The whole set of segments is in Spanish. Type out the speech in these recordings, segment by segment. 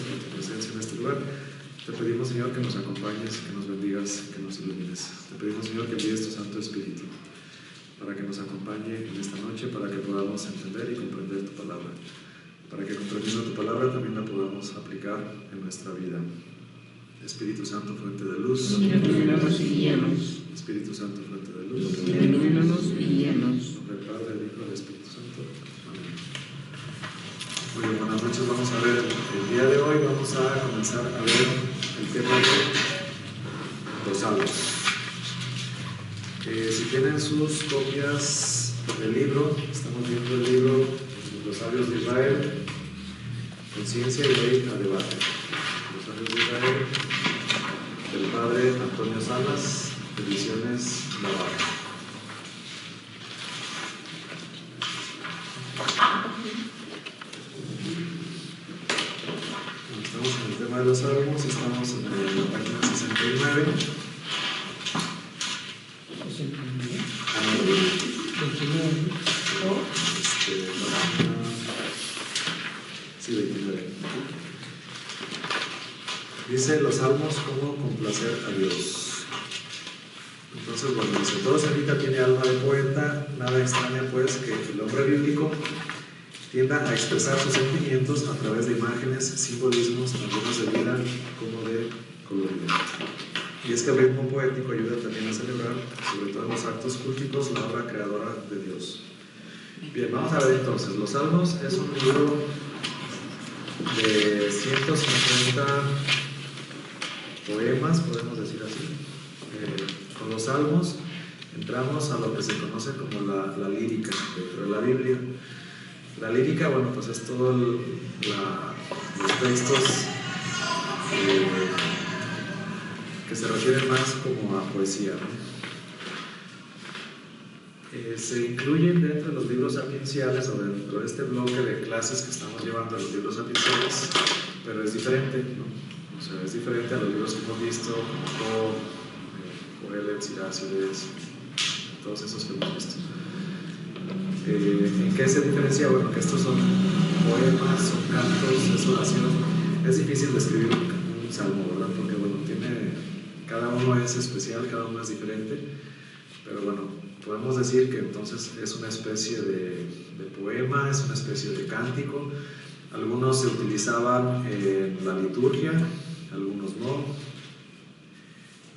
gracias por tu presencia en este lugar. Te pedimos, Señor, que nos acompañes, que nos bendigas, que nos ilumines. Te pedimos, Señor, que envíes tu Santo Espíritu para que nos acompañe en esta noche, para que podamos entender y comprender tu palabra, para que comprendiendo tu palabra también la podamos aplicar en nuestra vida. Espíritu Santo, fuente de luz, ilumínanos y guíanos. Espíritu Santo, fuente de luz, Ilumínanos y guíanos. del Padre, del Hijo y del Espíritu Santo. Amén. Muy bien, buenas noches. Vamos a ver el día de hoy, vamos a comenzar a ver el tema de los salmos. Si tienen sus copias del libro, estamos viendo el libro Los sabios de Israel, Conciencia y Ley a debate. Los sabios de Israel, del padre Antonio Salas, Ediciones Navarra. Estamos en el tema de los salmos, estamos en la página 69. Sí, 29. Dice los salmos, cómo complacer a Dios. Entonces, bueno, dice, todo semita tiene alma de poeta, nada extraña pues que el hombre bíblico tienda a expresar sus sentimientos a través de imágenes, simbolismos, algunos de vida como de colorido. Y es que el ritmo poético ayuda también a celebrar, sobre todo en los actos cúlticos, la obra creadora de Dios. Bien, vamos a ver entonces, los Salmos es un libro de 150 poemas, podemos decir así. Con los Salmos entramos a lo que se conoce como la lírica dentro de la Biblia. La lírica, bueno, pues es todos los textos que se refieren más como a poesía, ¿no? Se incluyen dentro de los libros sapienciales o dentro de este bloque de clases que estamos llevando a los libros sapienciales, pero es diferente, ¿no? O sea, es diferente a los libros que hemos visto, como Coelet, Sirácides, todos esos que hemos visto. ¿En qué se diferencia? Bueno, que estos son poemas, son cantos, es oración. Es difícil describir un salmo, ¿verdad? Porque, bueno, cada uno es especial, cada uno es diferente, pero bueno, podemos decir que entonces es una especie de poema, es una especie de cántico. Algunos se utilizaban en la liturgia, algunos no.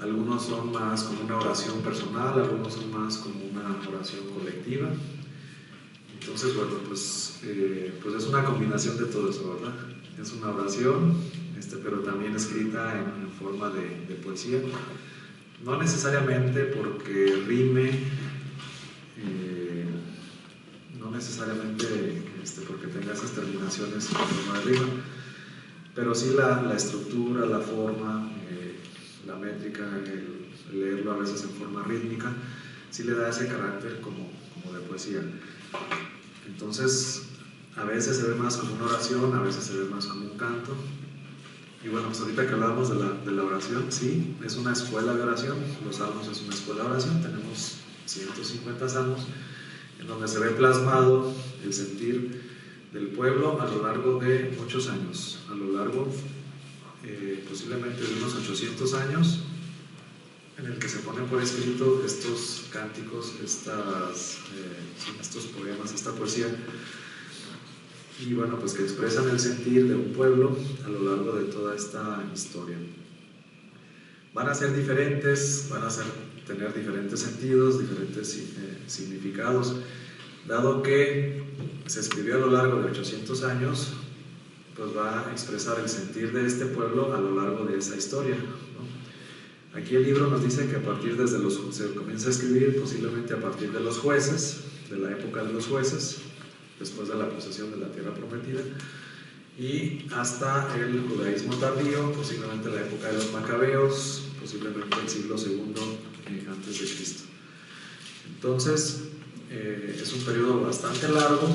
Algunos son más como una oración personal, algunos son más como una oración colectiva. Entonces, bueno, pues es una combinación de todo eso, ¿verdad? Es una oración, pero también escrita en forma de poesía. No necesariamente porque rime, no necesariamente porque tenga esas terminaciones en forma de rima, pero sí la estructura, la forma, la métrica, el leerlo a veces en forma rítmica, sí le da ese carácter como de poesía. Entonces, a veces se ve más como una oración, a veces se ve más como un canto. Y bueno, pues ahorita que hablábamos de la oración, sí, es una escuela de oración. Los salmos es una escuela de oración. Tenemos 150 salmos en donde se ve plasmado el sentir del pueblo a lo largo de muchos años, a lo largo posiblemente de unos 800 años, en el que se ponen por escrito estos cánticos, estos poemas, esta poesía, y bueno, pues que expresan el sentir de un pueblo a lo largo de toda esta historia. Van a ser diferentes, tener diferentes sentidos, diferentes significados, dado que se escribió a lo largo de 800 años, pues va a expresar el sentir de este pueblo a lo largo de esa historia, ¿no? Aquí el libro nos dice que se comienza a escribir posiblemente a partir de los jueces, de la época de los jueces, después de la posesión de la tierra prometida, y hasta el judaísmo tardío, posiblemente la época de los macabeos, posiblemente el siglo II antes de Cristo. Entonces, es un periodo bastante largo,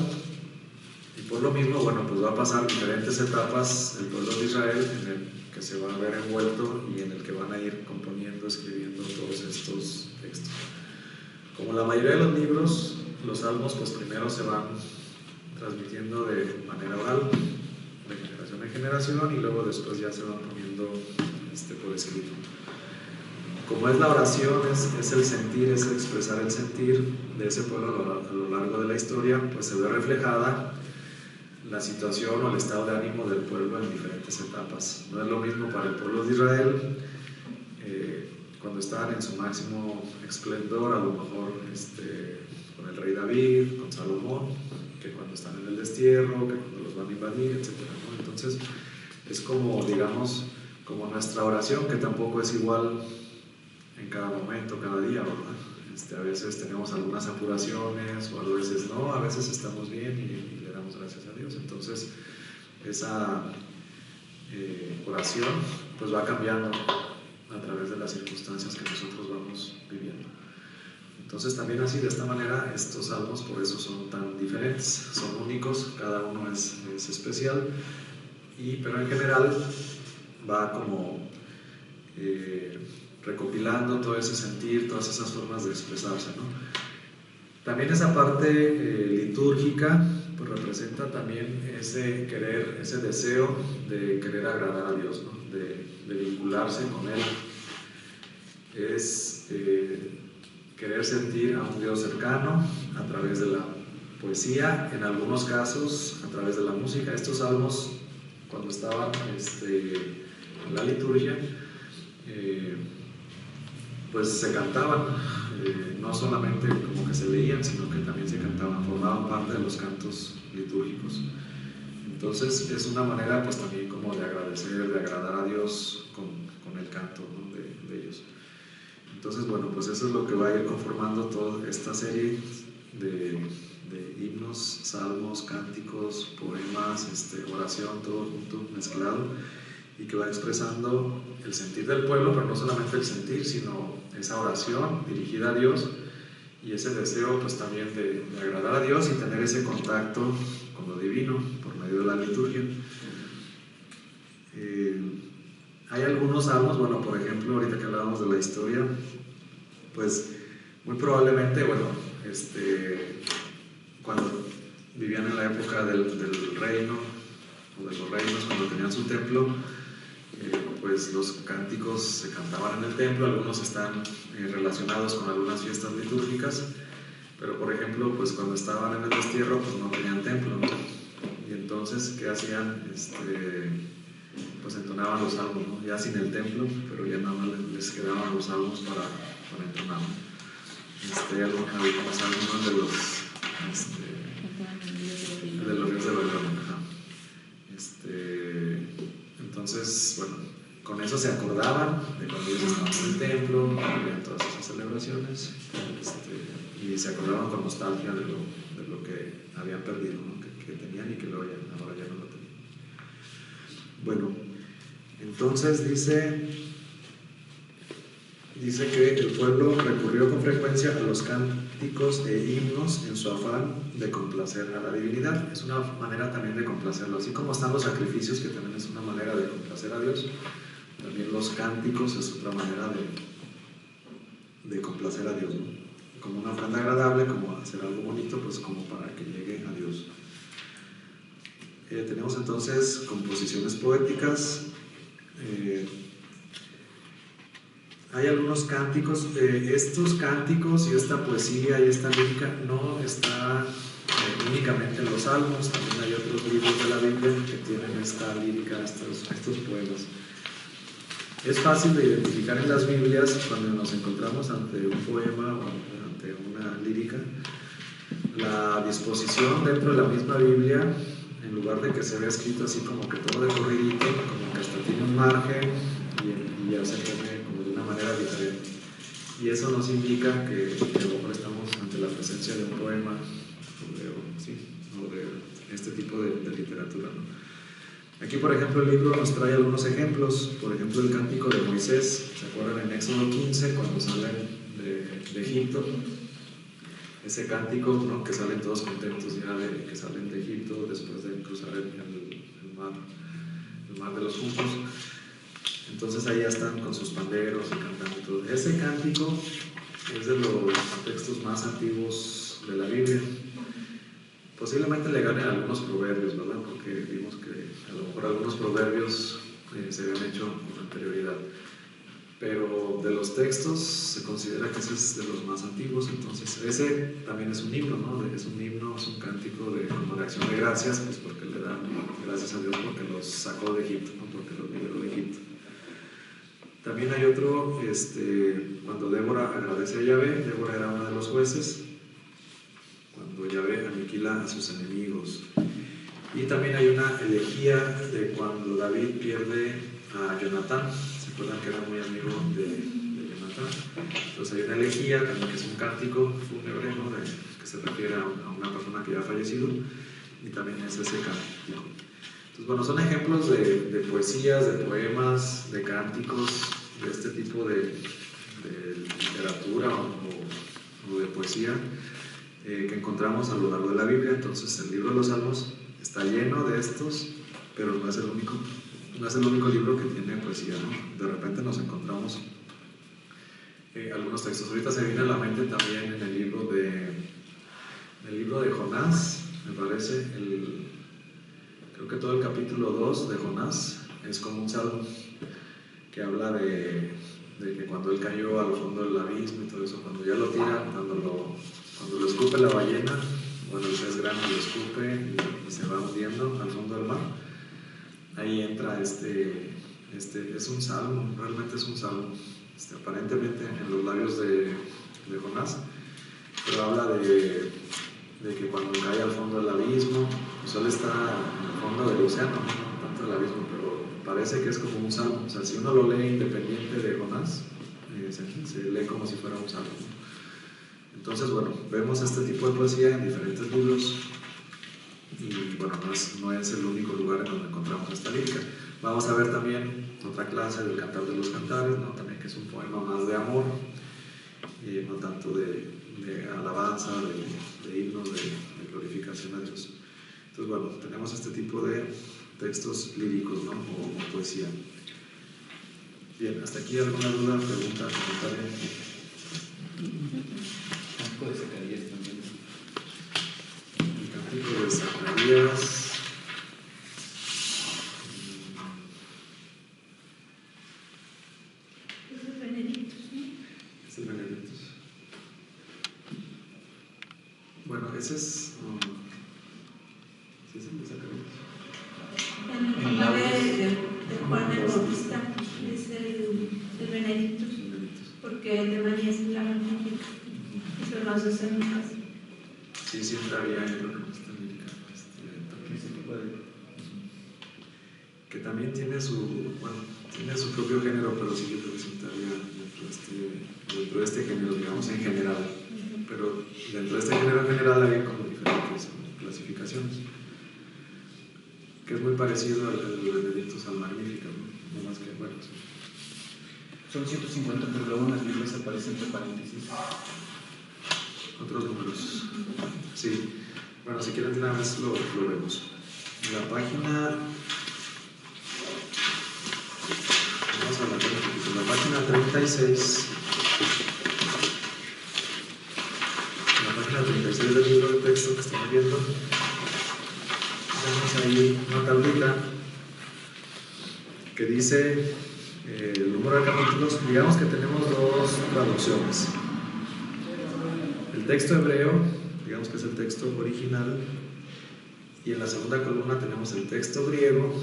y por lo mismo, bueno, pues va a pasar diferentes etapas el pueblo de Israel en el que se va a ver envuelto y en el que van a ir componiendo, escribiendo todos estos textos. Como la mayoría de los libros, los salmos pues primero se van transmitiendo de manera oral, de generación en generación, y luego después ya se van poniendo por escrito. Como es la oración, es el sentir, es expresar el sentir de ese pueblo a lo largo de la historia, pues se ve reflejada la situación o el estado de ánimo del pueblo en diferentes etapas. No es lo mismo para el pueblo de Israel cuando estaban en su máximo esplendor, a lo mejor con el rey David, con Salomón, que cuando están en el destierro, que cuando los van a invadir, etc., ¿no? Entonces es como, digamos, como nuestra oración, que tampoco es igual en cada momento, cada día, ¿verdad? A veces tenemos algunas apuraciones, o a veces no, a veces estamos bien y le damos gracias a Dios. Entonces esa oración pues va cambiando a través de las circunstancias que nosotros vamos viviendo. Entonces también así, de esta manera, estos salmos por eso son tan diferentes, son únicos, cada uno es especial, pero en general va como recopilando todo ese sentir, todas esas formas de expresarse, ¿no? También esa parte litúrgica pues representa también ese querer, ese deseo de querer agradar a Dios, ¿no? de vincularse con Él. Es querer sentir a un Dios cercano a través de la poesía, en algunos casos a través de la música. Estos salmos, cuando estaban en la liturgia, pues se cantaban, no solamente como que se leían, sino que también se cantaban, formaban parte de los cantos litúrgicos. Entonces es una manera pues también como de agradecer, de agradar a Dios con el canto, ¿no? de ellos. Entonces bueno, pues eso es lo que va a ir conformando toda esta serie de himnos, salmos, cánticos, poemas, oración, todo junto, mezclado, y que va expresando el sentir del pueblo, pero no solamente el sentir, sino esa oración dirigida a Dios y ese deseo pues también de agradar a Dios y tener ese contacto con lo divino por medio de la liturgia. Hay algunos salmos, bueno, por ejemplo, ahorita que hablábamos de la historia, pues muy probablemente, bueno, cuando vivían en la época del reino, o de los reinos, cuando tenían su templo, pues los cánticos se cantaban en el templo, algunos están relacionados con algunas fiestas litúrgicas, pero por ejemplo, pues cuando estaban en el destierro, pues no tenían templo, ¿no? Y entonces, ¿qué hacían? Pues entonaban los salmos, ¿no? Ya sin el templo, pero ya nada más les quedaban los salmos para entonar, ¿no? Algunos salmos de los ríos de Babilonia. Entonces, bueno, con eso se acordaban de cuando ellos estaban en el templo, vivían todas esas celebraciones, y se acordaban con nostalgia de lo que habían perdido, ¿no? que tenían y que luego ahora ya no lo tenían. Bueno, entonces dice que el pueblo recurrió con frecuencia a los cánticos e himnos en su afán de complacer a la divinidad. Es una manera también de complacerlo, así como están los sacrificios, que también es una manera de complacer a Dios, también los cánticos es otra manera de complacer a Dios, ¿no? Como una ofrenda agradable, como hacer algo bonito, pues como para que llegue a Dios. Tenemos entonces composiciones poéticas. Hay algunos cánticos, estos cánticos y esta poesía y esta lírica no está únicamente en los salmos, también hay otros libros de la Biblia que tienen esta lírica, estos poemas. Es fácil de identificar en las Biblias cuando nos encontramos ante un poema o ante una lírica, la disposición dentro de la misma Biblia, en lugar de que se vea escrito así como que todo de corridito, como que hasta tiene un margen y ya se pone como de una manera diferente. Y eso nos indica que a lo mejor estamos ante la presencia de un poema o de este tipo de literatura, ¿no? Aquí, por ejemplo, el libro nos trae algunos ejemplos. Por ejemplo, el cántico de Moisés. ¿Se acuerdan en Éxodo 15 cuando salen de Egipto? Ese cántico, ¿no? Que salen todos contentos ya de que salen de Egipto después de cruzar el mar de los juncos. Entonces ahí ya están con sus panderos y cantando todo. Ese cántico es de los textos más antiguos de la Biblia. Posiblemente le ganen algunos proverbios, ¿verdad? Porque vimos que a lo mejor algunos proverbios se habían hecho con anterioridad. Pero de los textos se considera que ese es de los más antiguos, entonces ese también es un himno, ¿no? Es un himno, es un cántico de, como de acción de gracias, pues porque le dan gracias a Dios porque los sacó de Egipto, ¿no? Porque los liberó de Egipto. También hay otro, cuando Débora agradece a Yahvé. Débora era una de los jueces, cuando Yahvé aniquila a sus enemigos. Y también hay una elegía de cuando David pierde a Jonatán. ¿Se acuerdan que era muy amigo de Jonatán? Entonces hay una elegía también, que es un cántico fúnebre, ¿no? Que se refiere a una persona que ya ha fallecido, y también es ese cántico. Entonces, bueno, son ejemplos de poesías, de poemas, de cánticos, de este tipo de literatura o de poesía que encontramos a lo largo de la Biblia. Entonces, el libro de los Salmos está lleno de estos, pero no es el único libro que tiene poesía, ¿no? De repente nos encontramos algunos textos. Ahorita se viene a la mente también en el libro de Jonás, me parece, creo que todo el capítulo 2 de Jonás es como un salmo que habla de que cuando él cayó al fondo del abismo y todo eso, cuando ya lo tiran, cuando lo escupe la ballena, bueno, el pez grande lo escupe y se va hundiendo al fondo del mar, ahí entra es un salmo, realmente es un salmo, aparentemente en los labios de Jonás, pero habla de que cuando cae al fondo del abismo, pues él está en el fondo del océano, no tanto del abismo, pero parece que es como un salmo. O sea, si uno lo lee independiente de Jonás, se lee como si fuera un salmo. Entonces, bueno, vemos este tipo de poesía en diferentes libros, y bueno, no es el único lugar en donde encontramos esta lírica. Vamos a ver también otra clase del Cantar de los Cantares, ¿no? También, que es un poema más de amor, y no tanto de alabanza, de himnos, de glorificación a Dios. Entonces, bueno, tenemos este tipo de textos líricos, ¿no? O poesía. Bien, hasta aquí alguna duda, pregunta, comentario. Cántico de Zacarías también. El cántico de Zacarías. Es el Benedictus, ¿no? Es el Benedictus. Bueno, ese es. ¿Sí es el de Zacarías? El papá de Juan el Bautista es el Benedictus, porque el de María es la Magnífica. Eso lo hace en mi casa. Sí, entraría en lo que está lírica. Que también tiene su propio género, pero sí yo creo que sí entraría dentro de este género, digamos, en general. Pero dentro de este género en general hay como diferentes clasificaciones, que es muy parecido al Benedictus al Magnífica, ¿no? Más que, bueno, sí. Son 150, pero luego en las Biblias aparece entre paréntesis. Otros números. Sí. Bueno, si quieren una vez lo vemos. En la página. Vamos a hablar un poquito. En la página 36. En la página 36 del libro de texto que estamos viendo, tenemos ahí una tablita que dice el número de capítulos. Digamos que tenemos dos traducciones. El texto hebreo, digamos que es el texto original, y en la segunda columna tenemos el texto griego,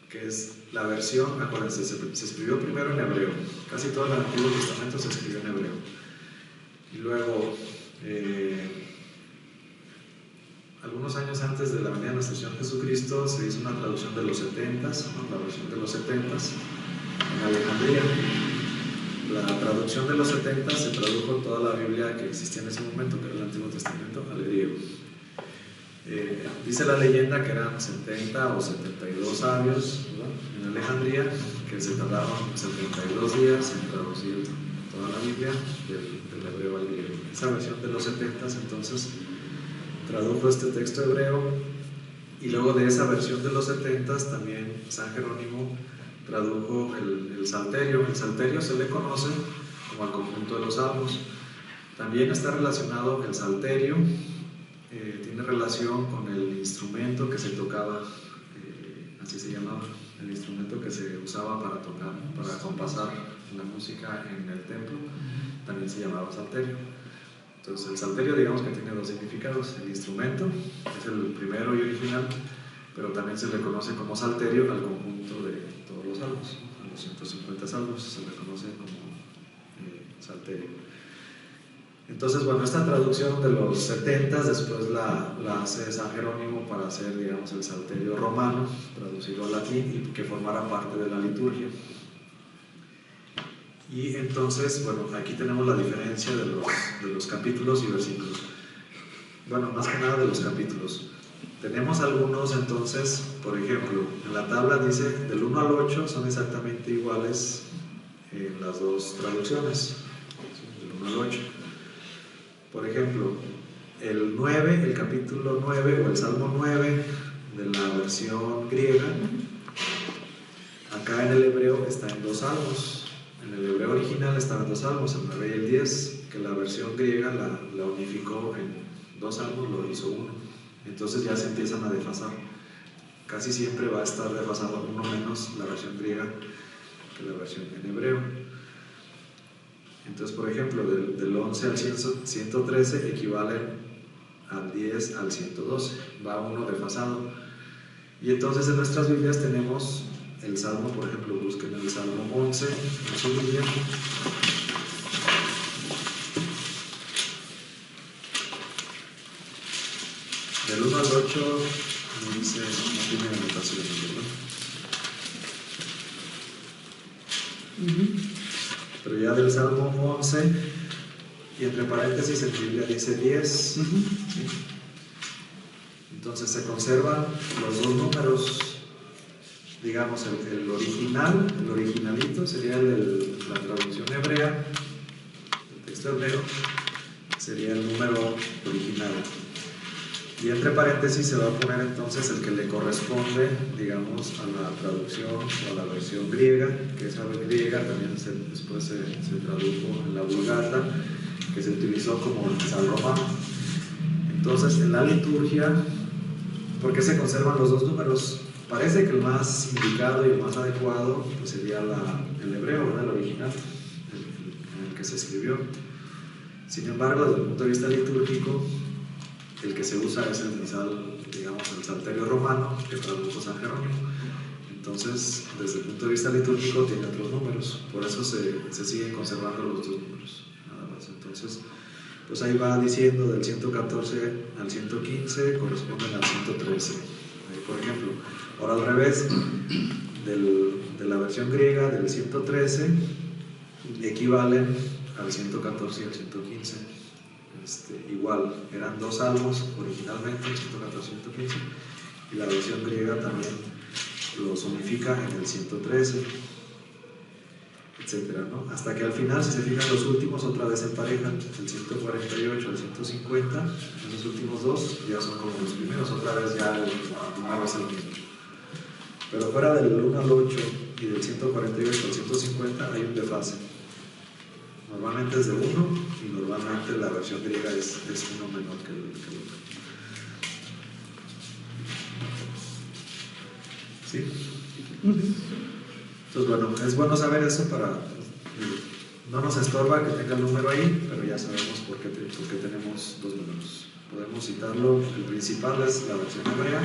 que es la versión. Acuérdense, se escribió primero en hebreo, casi todo el Antiguo Testamento se escribió en hebreo, y luego algunos años antes de la venida de nuestro Señor Jesucristo se hizo una traducción de los 70s, ¿no? La versión de los 70s en Alejandría. La traducción de los 70 se tradujo toda la Biblia que existía en ese momento, que era el Antiguo Testamento, al griego. Dice la leyenda que eran 70 o 72 sabios, ¿verdad?, en Alejandría, que se tardaron 72 días en traducir toda la Biblia del hebreo al griego. Esa versión de los 70 entonces tradujo este texto hebreo, y luego de esa versión de los 70 también San Jerónimo tradujo el Salterio. El Salterio se le conoce como al conjunto de los salmos. También está relacionado el Salterio tiene relación con el instrumento que se tocaba, así se llamaba, el instrumento que se usaba para tocar, para compasar la música en el templo, también se llamaba salterio. Entonces el salterio, digamos que tiene dos significados: el instrumento, es el primero y original, pero también se le conoce como salterio al conjunto de todos los salmos, a los 150 salmos se le conoce como salterio. Entonces, bueno, esta traducción de los 70 después la hace San Jerónimo para hacer, digamos, el salterio romano, traducirlo al latín y que formara parte de la liturgia. Y entonces, bueno, aquí tenemos la diferencia de los capítulos y versículos. Bueno, más que nada de los capítulos. Tenemos algunos, entonces, por ejemplo, en la tabla dice del 1 al 8 son exactamente iguales en las dos traducciones, del 1 al 8. Por ejemplo, el 9, el capítulo 9 o el Salmo 9 de la versión griega, acá en el hebreo está en dos salmos. En el hebreo original estaban dos salmos, el 9 y el 10, que la versión griega la unificó en dos salmos, lo hizo uno. Entonces ya se empiezan a desfasar. Casi siempre va a estar desfasado uno menos la versión griega que la versión en hebreo. Entonces, por ejemplo, del 11 al 113 equivalen al 10 al 112, va uno desfasado. Y entonces en nuestras Biblias tenemos el Salmo, por ejemplo, busquen el Salmo 11 en su Biblia. Del 1 al 8 no dice, no tiene anotación, ¿verdad? Pero ya del Salmo 11, y entre paréntesis en Biblia dice 10, ¿sí? Entonces se conservan los dos números, digamos el original, el originalito sería la traducción hebrea, el texto hebreo sería el número original. Y entre paréntesis se va a poner entonces el que le corresponde, digamos, a la traducción o a la versión griega, que esa griega también después se tradujo en la Vulgata, que se utilizó como el Misal romano. Entonces, en la liturgia, ¿por qué se conservan los dos números? Parece que el más indicado y el más adecuado pues sería el hebreo, ¿verdad? El original, en el que se escribió. Sin embargo, desde el punto de vista litúrgico, el que se usa es el misal, digamos, el salterio romano, que tradujo San Jerónimo. Entonces, desde el punto de vista litúrgico, tiene otros números. Por eso se siguen conservando los dos números, nada más. Entonces, pues ahí va diciendo del 114 al 115, corresponden al 113. Ahí, por ejemplo, ahora al revés, de la versión griega, del 113, equivalen al 114 y al 115. Igual, eran dos salmos originalmente, 114 y 115, y la versión griega también los unifica en el 113, etcétera, ¿no? Hasta que al final, si se fijan, los últimos otra vez se emparejan, el 148 al 150, esos últimos dos ya son como los primeros, otra vez ya el número es el mismo. Pero fuera del 1 al 8 y del 148 al 150 hay un desfase. Normalmente es de 1 y normalmente la versión griega es uno menor que el otro. ¿Sí? Entonces, bueno, es bueno saber eso para... No nos estorba que tenga el número ahí, pero ya sabemos por qué tenemos dos números. Podemos citarlo, el principal es la versión hebrea,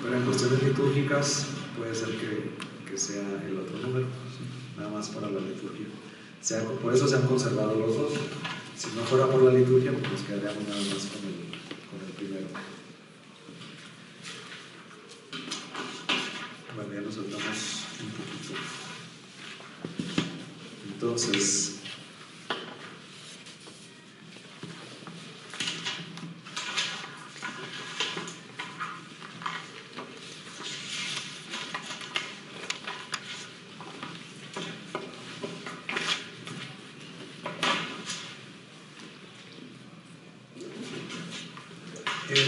pero en cuestiones litúrgicas puede ser que sea el otro número, ¿sí? Nada más para la liturgia. Por eso se han conservado los dos. Si no fuera por la liturgia, pues nos quedaríamos nada más con el primero. Bueno, ya nos saltamos un poquito. Entonces,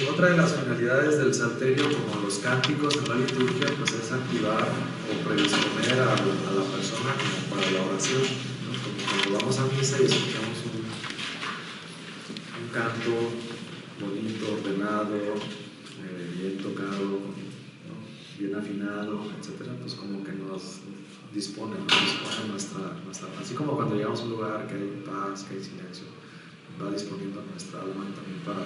otra de las finalidades del salterio, como los cánticos en la liturgia, pues es activar o predisponer a la persona como para la oración, ¿no? Como cuando vamos a misa y escuchamos un canto bonito, ordenado, cantado, bien tocado, ¿no? Bien afinado, etcétera, pues como que nos dispone nuestra, así como cuando llegamos a un lugar que hay paz, que hay silencio, va disponiendo nuestra alma también para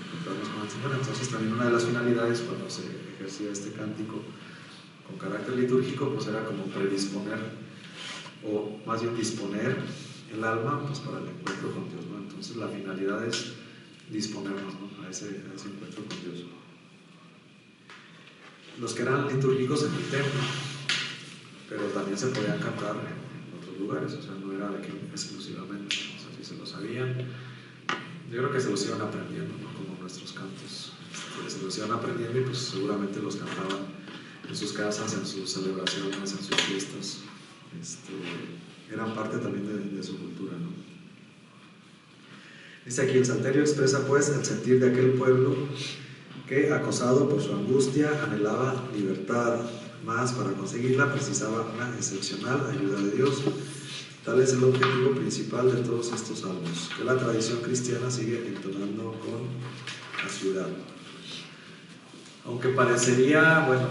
encontrarnos con el Señor. Entonces también una de las finalidades cuando se ejercía este cántico con carácter litúrgico, pues era como predisponer, o más bien disponer el alma pues para el encuentro con Dios, ¿no? Entonces la finalidad es disponernos, ¿no? a ese encuentro con Dios. Los que eran litúrgicos en el templo, pero también se podían cantar en otros lugares, o sea, no era de que exclusivamente, o sea, si se lo sabían, yo creo que se los iban aprendiendo, ¿no? Como nuestros cantos, se los iban aprendiendo y pues seguramente los cantaban en sus casas, en sus celebraciones, en sus fiestas, eran parte también de su cultura, ¿no? Dice aquí: el salterio expresa pues el sentir de aquel pueblo que, acosado por su angustia, anhelaba libertad, mas para conseguirla precisaba una excepcional ayuda de Dios. Tal es el objetivo principal de todos estos salmos, que la tradición cristiana sigue entonando con asiduidad. Aunque parecería, bueno,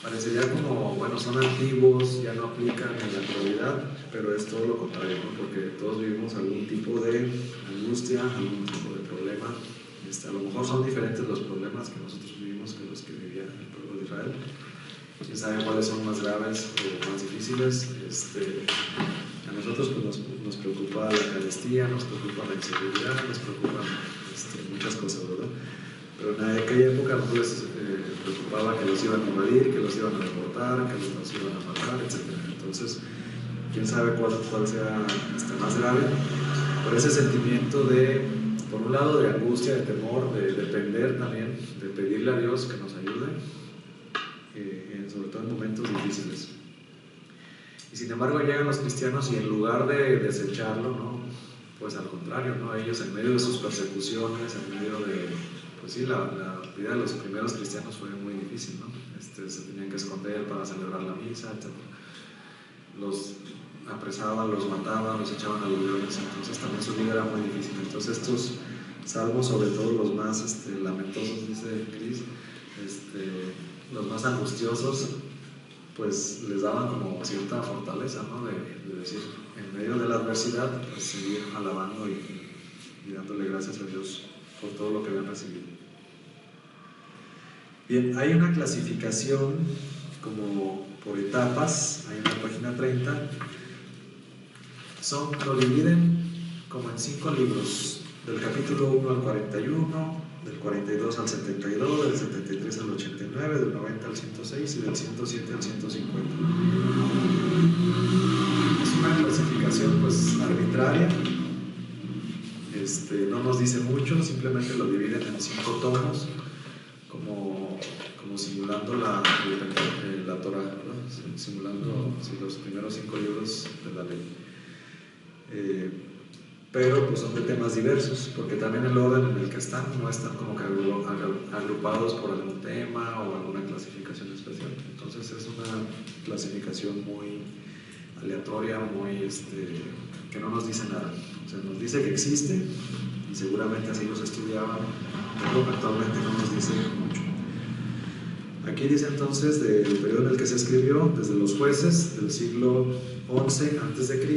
parecería como, bueno, son antiguos, ya no aplican en la actualidad, pero es todo lo contrario, ¿no? Porque todos vivimos algún tipo de angustia, algún tipo de problema. A lo mejor son diferentes los problemas que nosotros vivimos que los que vivía el pueblo de Israel. Quién sabe cuáles son más graves o más difíciles. A nosotros pues, nos preocupa la carestía, nos preocupa la inseguridad, nos preocupan muchas cosas, ¿verdad? Pero en aquella época no les preocupaba que los iban a invadir, que los iban a deportar, que los iban a matar, etc. Entonces, quién sabe cuál sea más grave. Por ese sentimiento de, por un lado, de angustia, de temor, de depender también, de pedirle a Dios que nos ayude, sobre todo en momentos difíciles. Y sin embargo llegan los cristianos y en lugar de desecharlo, ¿no? Pues al contrario, ¿no? Ellos en medio de sus persecuciones, en medio de, pues sí, la vida de los primeros cristianos fue muy difícil, ¿no? Se tenían que esconder para celebrar la misa, etc. Los apresaban, los mataban, los echaban a los leones, entonces también su vida era muy difícil. Entonces estos salmos, sobre todo los más lamentosos, dice Cris, los más angustiosos, pues les daban como cierta fortaleza, ¿no? De decir, en medio de la adversidad, pues seguir alabando y dándole gracias a Dios por todo lo que habían recibido. Bien, hay una clasificación como por etapas, hay en la página 30, lo dividen como en 5 libros, del capítulo 1 al 41, del 42 al 72, del 73 al 89, del 90 al 106 y del 107 al 150. Es una clasificación pues arbitraria, no nos dice mucho, simplemente lo dividen en 5 tomos, como simulando la Torah, ¿verdad? Simulando los primeros 5 libros de la ley. Pero pues son de temas diversos, porque también el orden en el que están no están como que agrupados por algún tema o alguna clasificación especial. Entonces es una clasificación muy aleatoria, muy que no nos dice nada. O sea, nos dice que existe y seguramente así los estudiaban, pero actualmente no nos dice mucho. Aquí dice entonces del periodo en el que se escribió, desde los jueces del siglo XI a.C.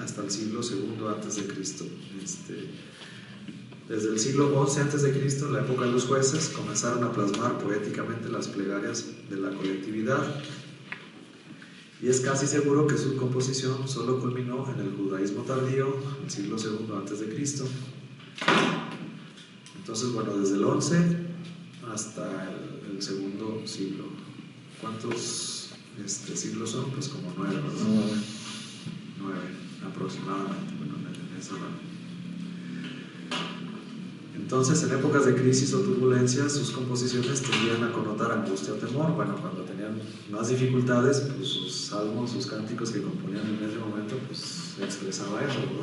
hasta el siglo II a.C. Desde el siglo XI a.C., en la época de los jueces, comenzaron a plasmar poéticamente las plegarias de la colectividad, y es casi seguro que su composición solo culminó en el judaísmo tardío, el siglo II a.C. Entonces, bueno, desde el XI hasta el segundo siglo. ¿Cuántos siglos son? Pues como 9, ¿verdad? 9 aproximadamente, bueno, en esa rango. Entonces, en épocas de crisis o turbulencias, sus composiciones tendían a connotar angustia o temor. Bueno, cuando tenían más dificultades, pues sus salmos, sus cánticos que componían en ese momento, pues expresaba eso, ¿no?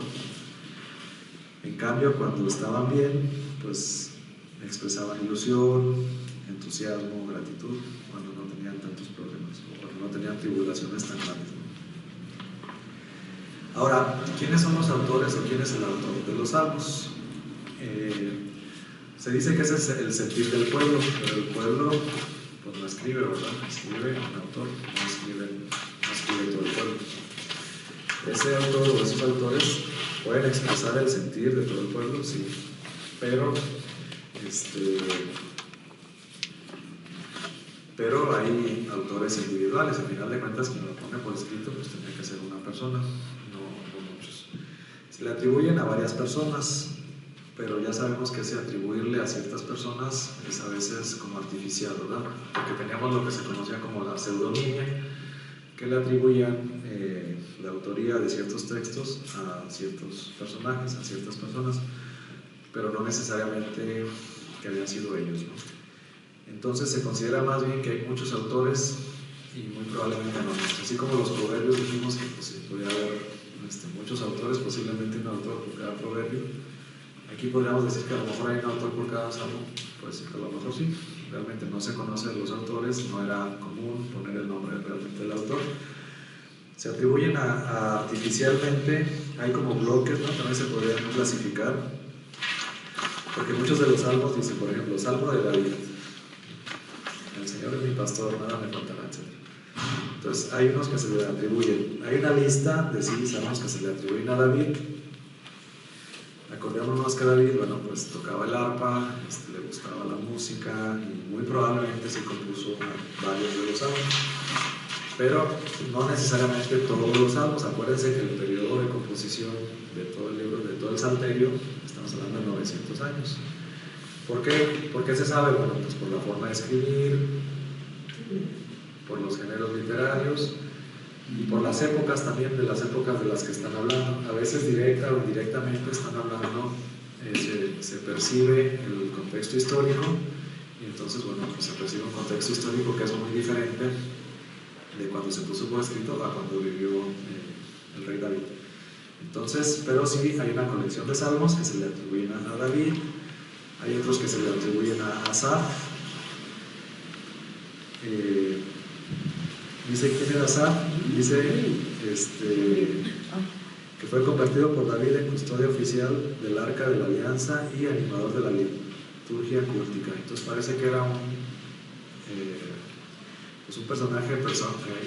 En cambio, cuando estaban bien, pues expresaban ilusión, entusiasmo, gratitud, cuando no tenían tantos problemas o cuando no tenían tribulaciones tan grandes, ¿no? Ahora, ¿quiénes son los autores o quién es el autor de los salmos? Se dice que ese es el sentir del pueblo, pero el pueblo pues no escribe, ¿verdad? Escribe un autor, no escribe todo el pueblo. Ese autor o esos autores pueden expresar el sentir de todo el pueblo, sí, pero hay autores individuales. Al final de cuentas, quien lo pone por escrito pues tendría que ser una persona, no muchos. Se le atribuyen a varias personas, pero ya sabemos que ese atribuirle a ciertas personas es a veces como artificial, ¿verdad? Porque teníamos lo que se conocía como la pseudonimia, que le atribuían la autoría de ciertos textos a ciertos personajes, a ciertas personas, pero no necesariamente que habían sido ellos, ¿no? Entonces se considera más bien que hay muchos autores y muy probablemente anónimos. Así como los proverbios dijimos que pues, podría haber muchos autores, posiblemente un autor por cada proverbio. Aquí podríamos decir que a lo mejor hay un autor por cada salmo, puede ser que a lo mejor sí. Realmente no se conocen los autores, no era común poner el nombre realmente del autor. Se atribuyen artificialmente, hay como bloques, ¿no? También se podrían clasificar, porque muchos de los salmos dicen, por ejemplo, Salmo de David. El Señor es mi pastor, nada me faltará, etc. Entonces, hay unos que se le atribuyen. Hay una lista de salmos que se le atribuyen a David. Acordémonos que David, bueno, pues tocaba el arpa, le gustaba la música y muy probablemente se compuso varios de los salmos. Pero no necesariamente todos los salmos. Acuérdense que el periodo de composición de todo el libro, de todo el Salterio, estamos hablando de 900 años. ¿Por qué? ¿Por qué se sabe? Bueno, pues por la forma de escribir, por los géneros literarios y por las épocas también, de las épocas de las que están hablando. A veces directa o indirectamente están hablando, se percibe el contexto histórico y entonces, bueno, pues se percibe un contexto histórico que es muy diferente de cuando se puso por escrito a cuando vivió el rey David. Entonces, pero sí hay una colección de salmos que se le atribuyen a David. Hay otros que se le atribuyen a Asaf. Dice quién era Asaf. Dice que fue convertido por David en custodia oficial del Arca de la Alianza y animador de la liturgia cultica. Entonces parece que era un personaje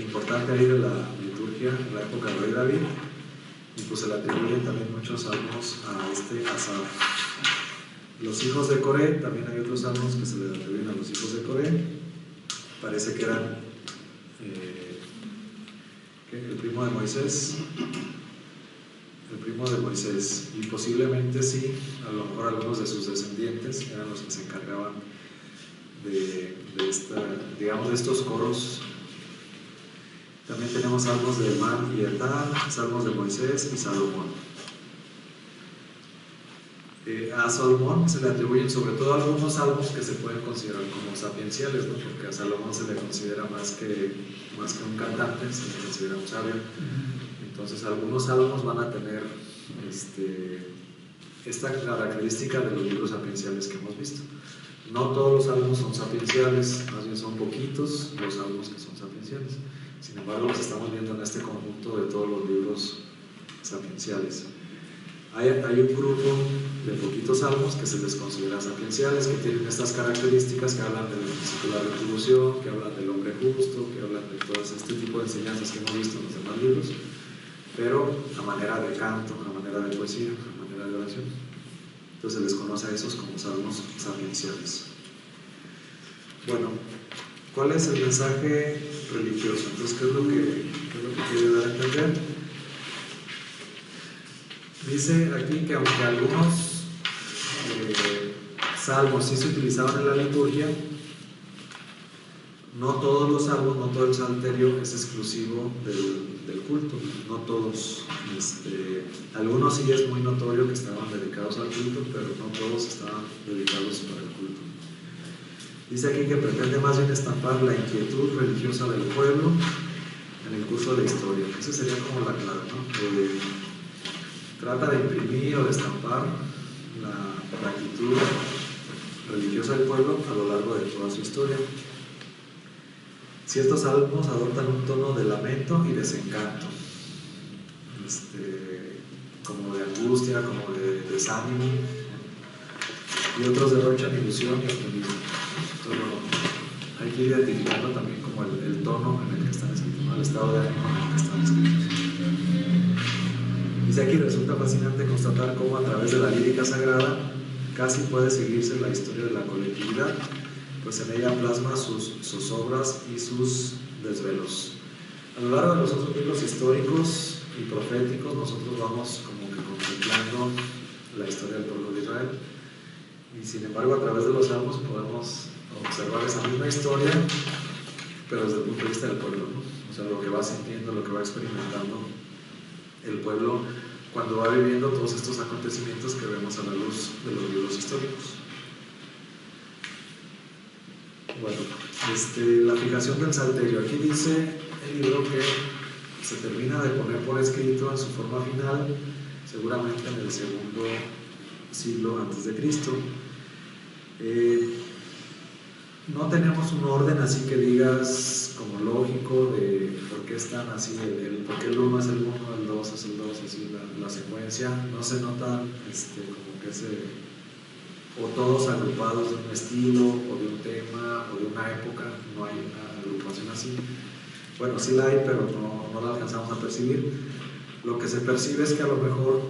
importante ahí de la liturgia en la época del rey David. Y pues se le atribuyen también muchos salmos a Asaf. Los hijos de Coré, también hay otros salmos que se le atribuyen a los hijos de Coré. Parece que eran el primo de Moisés. El primo de Moisés. Y posiblemente sí, a lo mejor algunos de sus descendientes eran los que se encargaban de estos coros. También tenemos salmos de Emán y Etán, salmos de Moisés y Salomón. A Salomón se le atribuyen sobre todo algunos salmos que se pueden considerar como sapienciales, ¿no? Porque a Salomón se le considera más que un cantante, se le considera un sabio. Entonces algunos salmos van a tener esta característica de los libros sapienciales que hemos visto. No todos los salmos son sapienciales, más bien son poquitos los salmos que son sapienciales. Sin embargo, los estamos viendo en este conjunto de todos los libros sapienciales. Hay un grupo de poquitos salmos que se les considera sapienciales, que tienen estas características, que hablan del principio de la retribución, que hablan del hombre justo, que hablan de todo este tipo de enseñanzas que hemos visto en los demás libros, pero a manera de canto, a manera de poesía, a manera de oración. Entonces se les conoce a esos como salmos sapienciales. Bueno, ¿cuál es el mensaje religioso? Entonces, ¿qué es lo que quiere dar a entender? Dice aquí que aunque algunos salmos sí se utilizaban en la liturgia, no todos los salmos, no todo el salterio es exclusivo del culto, no todos. Algunos sí es muy notorio que estaban dedicados al culto, pero no todos estaban dedicados para el culto. Dice aquí que pretende más bien estampar la inquietud religiosa del pueblo en el curso de la historia. Esa sería como la clave, ¿no? Trata de imprimir o de estampar la actitud religiosa del pueblo a lo largo de toda su historia. Ciertos salmos adoptan un tono de lamento y desencanto, como de angustia, como de desánimo. y otros derrochan ilusión y optimismo. Entonces, bueno, hay que ir identificando también como el tono en el que están escritos, ¿no? El estado de ánimo en el que están escritos. Dice aquí, resulta fascinante constatar cómo a través de la lírica sagrada casi puede seguirse la historia de la colectividad, pues en ella plasma sus obras y sus desvelos. A lo largo de los otros libros históricos y proféticos, nosotros vamos como que contemplando la historia del pueblo de Israel, y sin embargo a través de los salmos podemos observar esa misma historia, pero desde el punto de vista del pueblo, ¿no? O sea, lo que va sintiendo, lo que va experimentando el pueblo cuando va viviendo todos estos acontecimientos que vemos a la luz de los libros históricos. Bueno, la fijación del salterio. Aquí dice el libro que se termina de poner por escrito en su forma final, seguramente en el segundo siglo antes de Cristo. No tenemos un orden así que digas como lógico de por qué están así, por qué el 1 es el 1, el 2 es el 2, así la secuencia. No se nota como que o todos agrupados de un estilo, o de un tema, o de una época. No hay una agrupación así. Bueno, sí la hay, pero no la alcanzamos a percibir. Lo que se percibe es que a lo mejor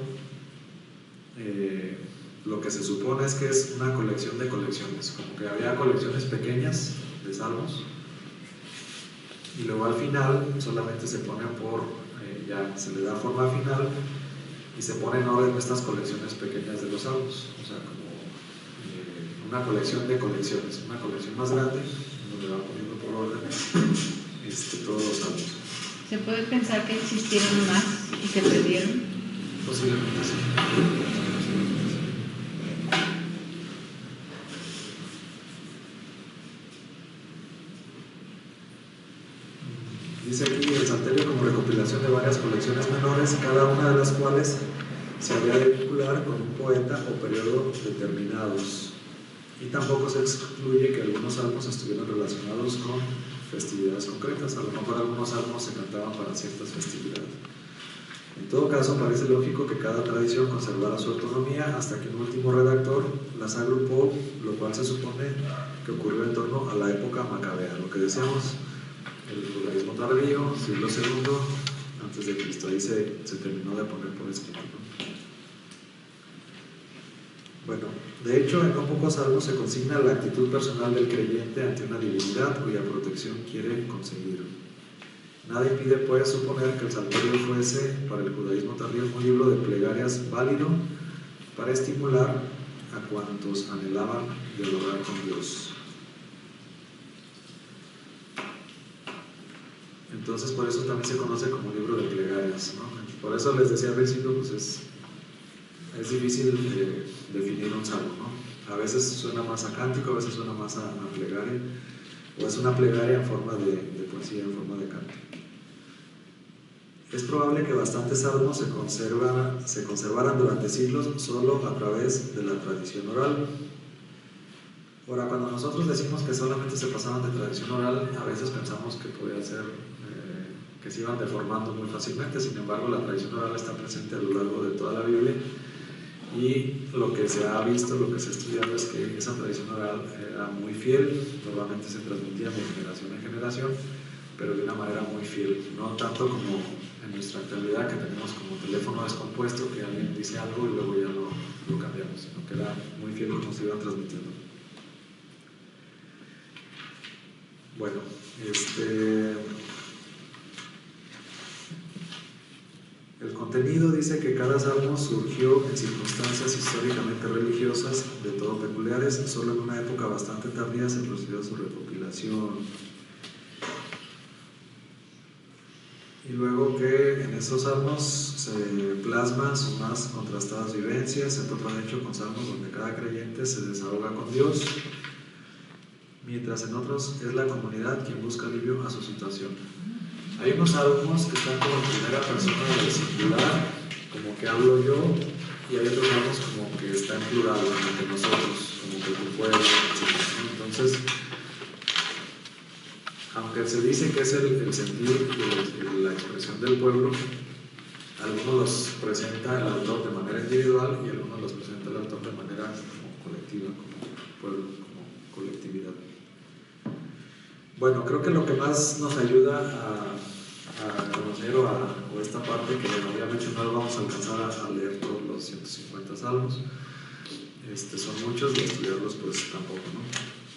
lo que se supone es que es una colección de colecciones, como que había colecciones pequeñas de salmos, y luego al final solamente se ponen ya se le da forma final y se pone en orden estas colecciones pequeñas de los salmos, o sea, como una colección de colecciones, una colección más grande, donde va poniendo por orden todos los salmos. ¿Se puede pensar que existieron más y se perdieron? Posiblemente sí. Dice aquí el salterio como recopilación de varias colecciones menores, cada una de las cuales se había de vincular con un poeta o periodo determinados. Y tampoco se excluye que algunos salmos estuvieran relacionados con festividades concretas. A lo mejor algunos salmos se cantaban para ciertas festividades. En todo caso, parece lógico que cada tradición conservara su autonomía hasta que un último redactor las agrupó, lo cual se supone que ocurrió en torno a la época macabea, lo que decíamos, el judaísmo tardío, siglo II antes de Cristo. Ahí se terminó de poner por escrito, ¿no? Bueno, de hecho, en no pocos salmos se consigna la actitud personal del creyente ante una divinidad cuya protección quiere conseguir. Nada impide, pues, suponer que el salterio fuese, para el judaísmo tardío, un libro de plegarias válido para estimular a cuantos anhelaban dialogar con Dios. Entonces, por eso también se conoce como libro de plegarias, ¿no? Por eso les decía al principio, pues es difícil definir un salmo, ¿no? A veces suena más a cántico, a veces suena más a plegaria, o es una plegaria en forma de poesía, en forma de canto. Es probable que bastantes salmos se conservaran durante siglos solo a través de la tradición oral. Ahora, cuando nosotros decimos que solamente se pasaban de tradición oral, a veces pensamos que podía ser que se iban deformando muy fácilmente. Sin embargo, la tradición oral está presente a lo largo de toda la Biblia, y lo que se ha visto, lo que se ha estudiado es que esa tradición oral era muy fiel. Normalmente se transmitía de generación en generación, pero de una manera muy fiel, no tanto como en nuestra actualidad, que tenemos como teléfono descompuesto, que alguien dice algo y luego ya lo cambiamos, sino que era muy fiel como se iba transmitiendo. Bueno, el contenido dice que cada salmo surgió en circunstancias históricamente religiosas de todo peculiares. Solo en una época bastante tardía se procedió a su recopilación. Y luego que en esos salmos se plasman sus más contrastadas vivencias. Se topan hecho con salmos donde cada creyente se desahoga con Dios, mientras en otros es la comunidad quien busca alivio a su situación. Hay unos salmos que están como en primera persona del singular, como que hablo yo, y hay otros salmos como que está en plural, como que nosotros, como que tu pueblo, etc. Entonces, aunque se dice que es el sentir, la expresión del pueblo, algunos los presenta el autor de manera individual y algunos los presenta el autor de manera colectiva, como pueblo, como colectividad. Bueno, creo que lo que más nos ayuda a conocer o esta parte que obviamente no vamos a alcanzar a leer todos los 150 salmos, son muchos y estudiarlos pues tampoco, ¿no?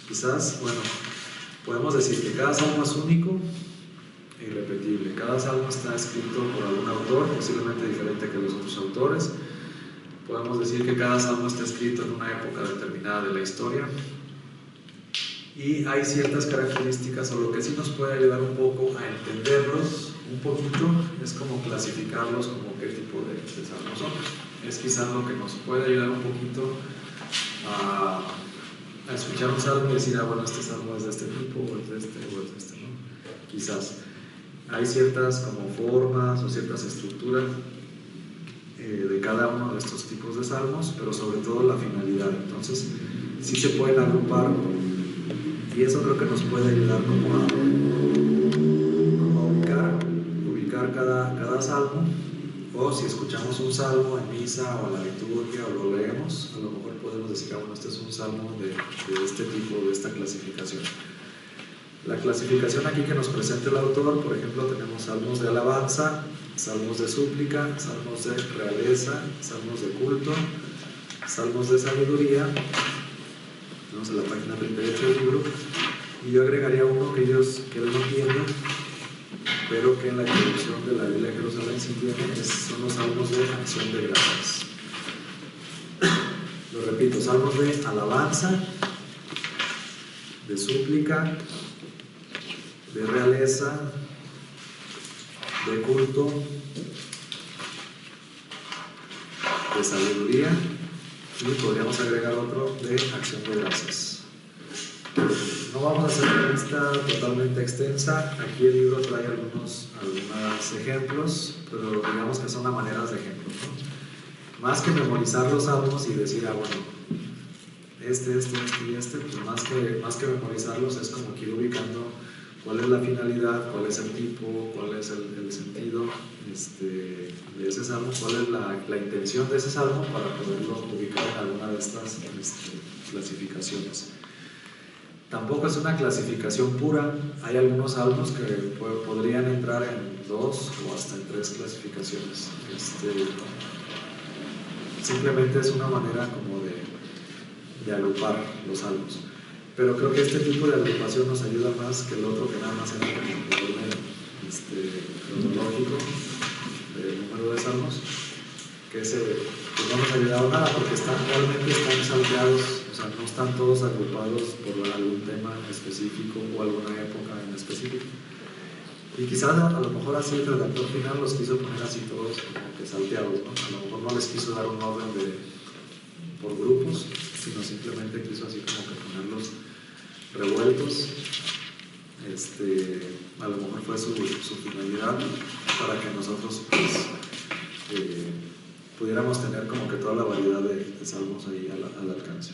Quizás, bueno, podemos decir que cada salmo es único e irrepetible. Cada salmo está escrito por algún autor, posiblemente diferente que los otros autores. Podemos decir que cada salmo está escrito en una época determinada de la historia. Y hay ciertas características, o lo que sí nos puede ayudar un poco a entenderlos un poquito, es como clasificarlos como qué tipo de salmos son. Es quizás lo que nos puede ayudar un poquito a escuchar un salmo y decir, bueno, este salmo es de este tipo, o es de este, o es de este, ¿no? Quizás. Hay ciertas como formas o ciertas estructuras de cada uno de estos tipos de salmos, pero sobre todo la finalidad. Entonces, sí se pueden agrupar. Y eso creo que nos puede ayudar como a ubicar cada salmo, o si escuchamos un salmo en misa o en la liturgia o lo leemos, a lo mejor podemos decir, bueno, este es un salmo de este tipo, de esta clasificación. La clasificación aquí que nos presenta el autor, por ejemplo, tenemos salmos de alabanza, salmos de súplica, salmos de realeza, salmos de culto, salmos de sabiduría. Vamos a la página 38 del libro, y yo agregaría uno que él no tiene, pero que en la introducción de la Biblia de Jerusalén sí tiene, son los salmos de acción de gracias. Lo repito, salmos de alabanza, de súplica, de realeza, de culto, de sabiduría, y podríamos agregar otro de acción de gracias. No vamos a hacer una lista totalmente extensa. Aquí el libro trae algunos ejemplos, pero digamos que son a maneras de ejemplos, ¿no? Más que memorizar los salmos y decir, bueno, este, pues más que memorizarlos es como que ir ubicando cuál es la finalidad, cuál es el tipo, cuál es el sentido de ese salmo, cuál es la intención de ese salmo para poderlo ubicar en alguna de estas clasificaciones. Tampoco es una clasificación pura. Hay algunos salmos que podrían entrar en 2 o hasta en 3 clasificaciones. Simplemente es una manera como de agrupar los salmos. Pero creo que este tipo de agrupación nos ayuda más que el otro, que nada más era como un orden cronológico del número de salmos, que pues no nos ha ayudado nada porque realmente están salteados, o sea, no están todos agrupados por algún tema específico o alguna época en específico. Y quizás a lo mejor así el redactor final los quiso poner así todos como que salteados, ¿no? A lo mejor no les quiso dar un orden por grupos, sino simplemente quiso así como que ponerlos revueltos. A lo mejor fue su finalidad para que nosotros pues, pudiéramos tener como que toda la variedad de salmos ahí al alcance.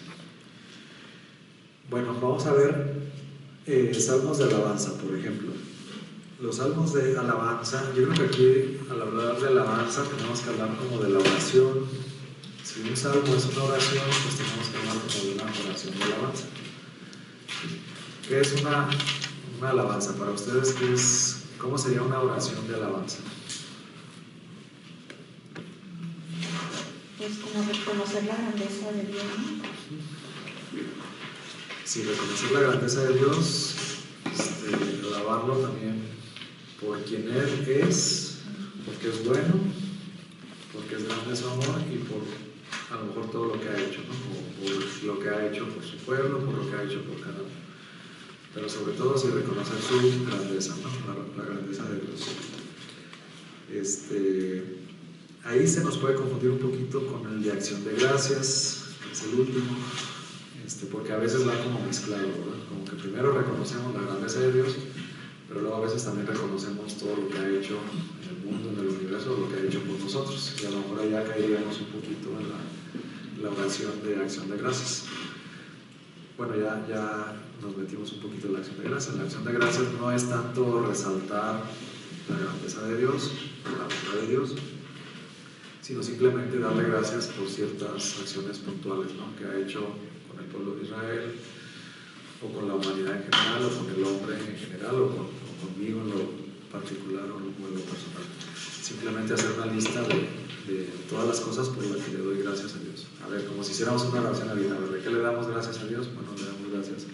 Bueno, vamos a ver salmos de alabanza, por ejemplo. Los salmos de alabanza, yo creo que aquí al hablar de alabanza tenemos que hablar como de la oración. Si un salmo es una oración, pues tenemos que hablar como de una oración de alabanza. ¿Qué es una alabanza? Para ustedes, ¿cómo sería una oración de alabanza? Es como reconocer la grandeza de Dios, ¿no? Sí, reconocer la grandeza de Dios, alabarlo también por quien Él es, porque es bueno, porque es grande su amor y por a lo mejor todo lo que ha hecho, ¿no? Por lo que ha hecho por su pueblo, por lo que ha hecho por cada uno. Pero sobre todo sí reconocer su grandeza, ¿no? La grandeza de Dios. Ahí se nos puede confundir un poquito con el de acción de gracias, que es el último, porque a veces va como mezclado, ¿verdad? Como que primero reconocemos la grandeza de Dios, pero luego a veces también reconocemos todo lo que ha hecho en el mundo, en el universo, lo que ha hecho por nosotros. Y a lo mejor allá caeríamos un poquito en la oración de acción de gracias. Bueno, ya nos metimos un poquito en la acción de gracias. La acción de gracias no es tanto resaltar la grandeza de Dios, la bondad de Dios, sino simplemente darle gracias por ciertas acciones puntuales, ¿no?, que ha hecho con el pueblo de Israel, o con la humanidad en general, o con el hombre en general, o conmigo en lo particular o en lo personal. Simplemente hacer una lista de todas las cosas por las que le doy gracias a Dios. A ver, como si hiciéramos una oración a vida, ¿de qué le damos gracias a Dios? Bueno, le damos gracias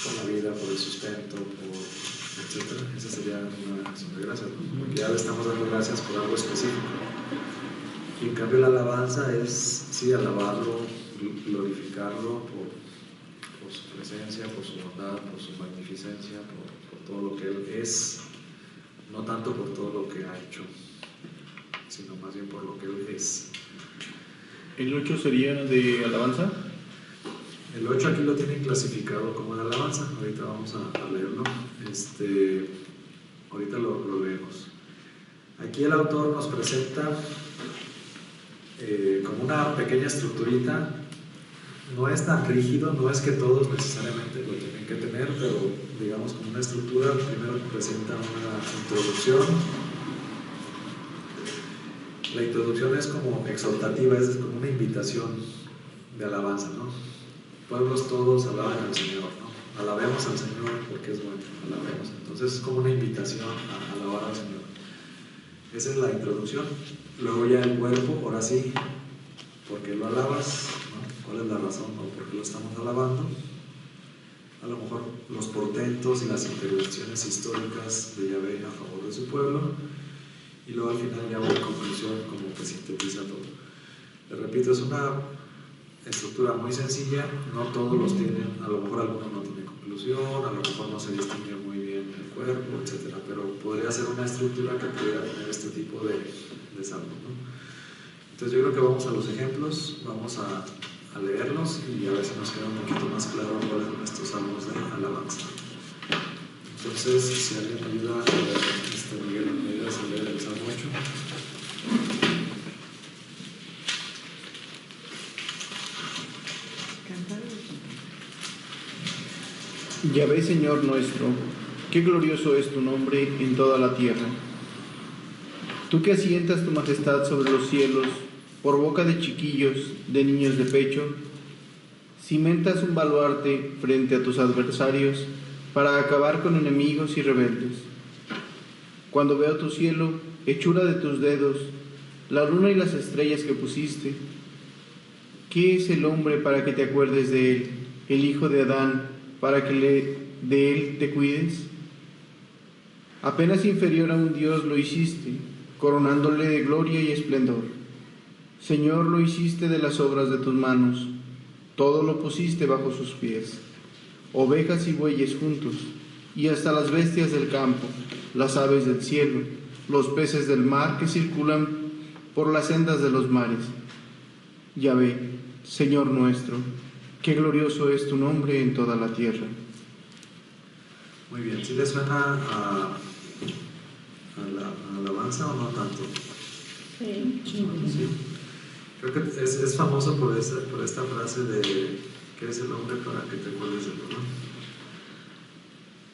por la vida, por el sustento, por etcétera. Esa sería una acción de gracias, ¿no? Porque ya le estamos dando gracias por algo específico. Y en cambio la alabanza es, sí, alabarlo, glorificarlo por su presencia, por su bondad, por su magnificencia, por todo lo que Él es, no tanto por todo lo que ha hecho, sino más bien por lo que Él es. ¿El 8 sería de alabanza? El 8 aquí lo tienen clasificado como de alabanza, ahorita vamos a leerlo, ahorita lo leemos. Aquí el autor nos presenta como una pequeña estructurita. No es tan rígido, no es que todos necesariamente lo tienen que tener, pero digamos como una estructura. Primero presenta una introducción. La introducción es como exhortativa, es como una invitación de alabanza, ¿no? Pueblos todos alaban al Señor, ¿no? Alabemos al Señor porque es bueno, alabemos. Entonces es como una invitación a alabar al Señor. Esa es la introducción. Luego ya el cuerpo, ahora sí, ¿por qué lo alabas? ¿No? ¿Cuál es la razón o por qué lo estamos alabando? A lo mejor los portentos y las intervenciones históricas de Yahvé a favor de su pueblo, y luego al final ya una conclusión como que sintetiza todo. Les repito, es una estructura muy sencilla, no todos los tienen, a lo mejor algunos no tienen conclusión, a lo mejor no se distingue muy bien el cuerpo, etc. Pero podría ser una estructura que pudiera tener este tipo de salmo, ¿no? Entonces yo creo que vamos a los ejemplos, vamos a leerlos y a ver si nos queda un poquito más claro cuáles son estos salmos de alabanza. Entonces, si alguien me ayuda a leer, Miguel, ¿me ayudas a leer el Salmo 8? Yahvé, Señor nuestro, qué glorioso es tu nombre en toda la tierra. Tú que asientas tu majestad sobre los cielos, por boca de chiquillos, de niños de pecho, cimentas un baluarte frente a tus adversarios para acabar con enemigos y rebeldes. Cuando veo tu cielo, hechura de tus dedos, la luna y las estrellas que pusiste, ¿qué es el hombre para que te acuerdes de él, el hijo de Adán, para que de él te cuides? Apenas inferior a un Dios lo hiciste, coronándole de gloria y esplendor. Señor, lo hiciste de las obras de tus manos, todo lo pusiste bajo sus pies, ovejas y bueyes juntos, y hasta las bestias del campo, las aves del cielo, los peces del mar que circulan por las sendas de los mares. Yahvé, Señor nuestro, qué glorioso es tu nombre en toda la tierra. Muy bien, ¿sí le suena a la alabanza o no tanto? Sí. Sí. Creo que es famoso por esta frase de ¿qué es el hombre para que te acuerdes de él? ¿No?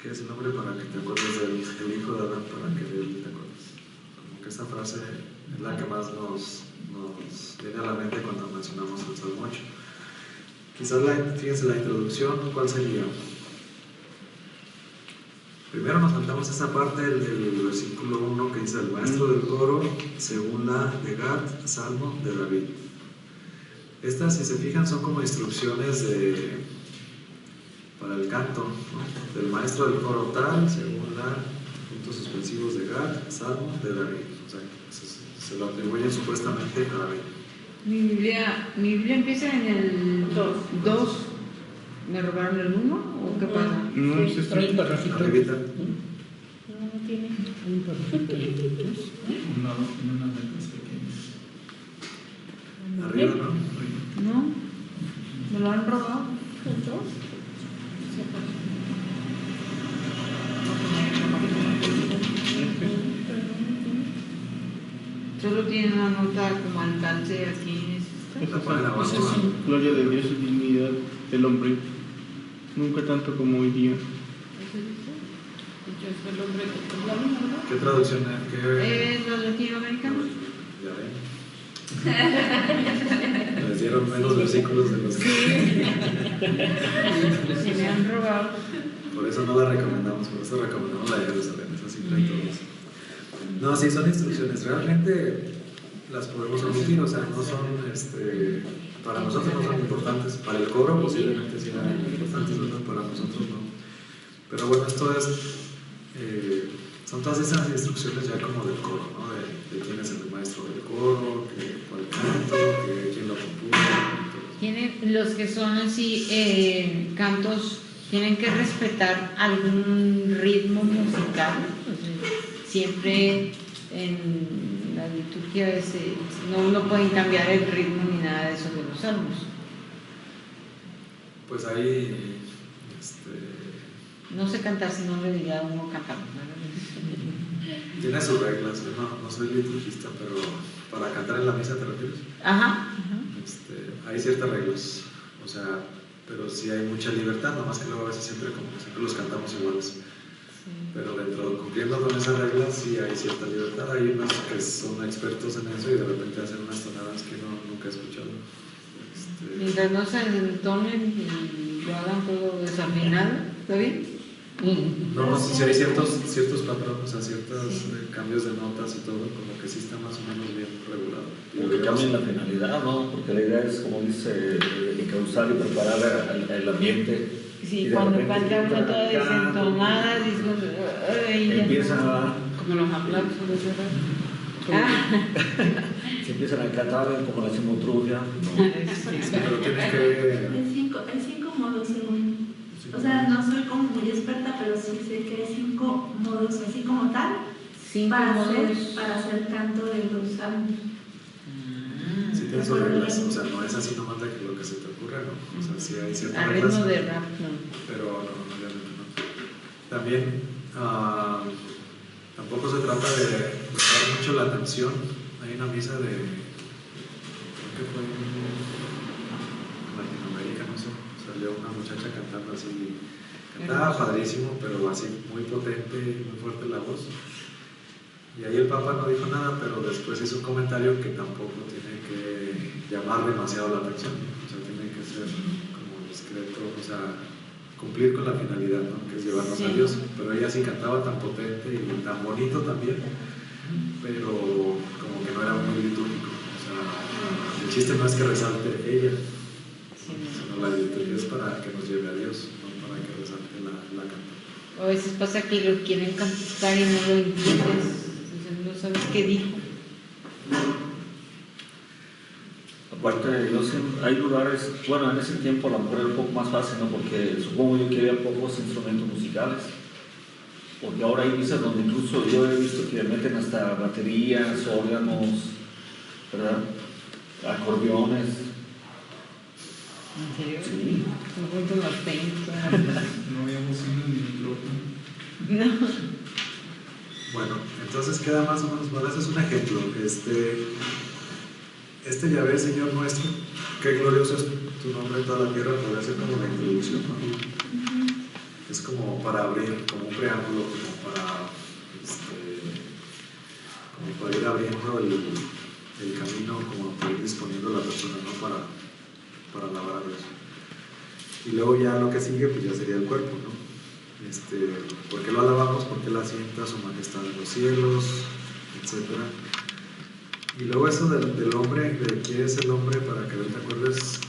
¿Qué es el hombre para que te acuerdes de él? El hijo de Adán para que de él te acuerdes. Como que esta frase es la que más nos viene a la mente cuando mencionamos el Salmo 8. Quizás fíjense la introducción, ¿cuál sería? Primero nos saltamos esa parte del versículo 1 que dice: el maestro del coro, según la de Gad, salmo de David. Estas, si se fijan, son como instrucciones para el canto, ¿no? Del maestro del coro tal, según la, puntos suspensivos de Gad, salmo de David. O sea, se lo atribuyen supuestamente a David. Mi Biblia empieza en el 2. ¿Me robaron el 1 o qué pasa? No, es esto. Arribita. No tiene. Un parrafito en unas letras pequeñas. Arriba, ¿no? No, me lo han robado. Solo tiene una nota como alcance aquí. La página abajo. Esa es gloria de Dios y dignidad del hombre, nunca tanto como hoy día. ¿Qué traducción es? Los latinoamericanos. Ya ven. Les dieron menos versículos de los que... Si me han robado. Por eso no la recomendamos, por eso recomendamos la de Jerusalén, esa sí trae todos. No, sí, son instrucciones, realmente las podemos omitir, o sea, no son, para nosotros no son importantes, para el coro posiblemente sí eran importantes, ¿verdad? Para nosotros no. Pero bueno, esto es, son todas esas instrucciones ya como del coro, ¿no? De quién es el maestro del coro, cuál canto, quién lo compuso. Los que son así, cantos, tienen que respetar algún ritmo musical. Siempre en la liturgia no pueden cambiar el ritmo ni nada de eso de los salmos. Pues ahí, No sé cantar si no le diría a uno cantar. tiene sus reglas, no soy liturgista, pero para cantar en la misa, ¿te refieres? Ajá. Hay ciertas reglas, o sea, pero sí hay mucha libertad, nomás que luego a veces siempre los cantamos iguales. Sí. Pero cumpliendo con esas reglas sí hay cierta libertad. Hay unos que son expertos en eso y de repente hacen unas tonadas que nunca he escuchado. Mientras no se entonen y lo hagan todo desafinado, ¿está bien? No, si hay ciertos patrones, o sea, ciertos cambios de notas y todo, como que sí está más o menos bien regulado. O que cambien la finalidad, ¿no? Porque la idea es, como dice, encauzar y preparar el ambiente. Sí, cuando canta una toda desentonada, empiezan a... como los aplausos, se empiezan a cantar como la chimotrufia, ¿no? Pero tienes que... Hay cinco modos según. O sea, no soy como muy experta, pero sí sé que hay 5 modos así como tal para hacer canto de los salmos. Sí tienes sus reglas, o sea, no es así nomás de que lo que se te ocurra, ¿no? O sea, sí hay ciertas al reglas. ritmo de rap, no. Pero no, obviamente no. También, tampoco se trata de buscar mucho la atención. Hay una misa creo que fue en Latinoamérica, no sé, salió una muchacha cantando así, cantaba padrísimo, pero así muy potente y muy fuerte la voz. Y ahí el Papa no dijo nada, pero después hizo un comentario que tampoco tiene que llamar demasiado la atención, o sea, tiene que ser como discreto, o sea, cumplir con la finalidad, ¿no? Que es llevarnos a Dios. Pero ella sí cantaba tan potente y tan bonito también, pero como que no era muy litúrgico. O sea, el chiste no es que resalte ella, sino la liturgia es para que nos lleve a Dios, no para que resalte la canta. A veces pasa que lo quieren cantar y no lo entiendes, no sabes qué dijo. Aparte, hay lugares, bueno, en ese tiempo a lo mejor era un poco más fácil, ¿no? Porque supongo yo que había pocos instrumentos musicales. Porque ahora hay misas donde incluso yo he visto que meten hasta baterías, órganos, ¿verdad? Acordeones. ¿En serio? Sí. No cuento las penas. No había bocina ni micrófono. No. Bueno, entonces queda más o menos, bueno, ese es un ejemplo. Yahvé, Señor nuestro, qué glorioso es tu nombre en toda la tierra, podría ser como la introducción, ¿no? Es como para abrir, como un preámbulo, como para ir abriendo el camino, como para ir disponiendo a la persona, ¿no? Para alabar a Dios. Y luego ya lo que sigue, pues ya sería el cuerpo, ¿no? ¿Por qué lo alabamos? Porque Él asienta su majestad en los cielos, etcétera. Y luego eso del hombre, de quién es el hombre, para que te acuerdes,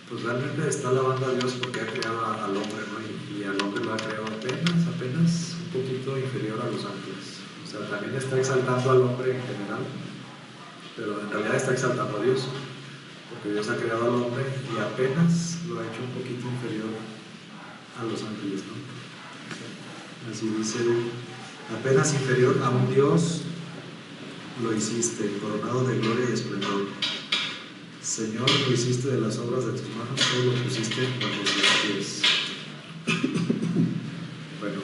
pues realmente está alabando a Dios porque ha creado al hombre, ¿no? Y al hombre lo ha creado apenas un poquito inferior a los ángeles. O sea, también está exaltando al hombre en general, pero en realidad está exaltando a Dios, porque Dios ha creado al hombre y apenas lo ha hecho un poquito inferior a los ángeles, ¿no? Así dice, apenas inferior a un Dios lo hiciste, coronado de gloria y esplendor. Señor, lo hiciste de las obras de tus manos, todo lo pusiste bajo tus pies. Bueno,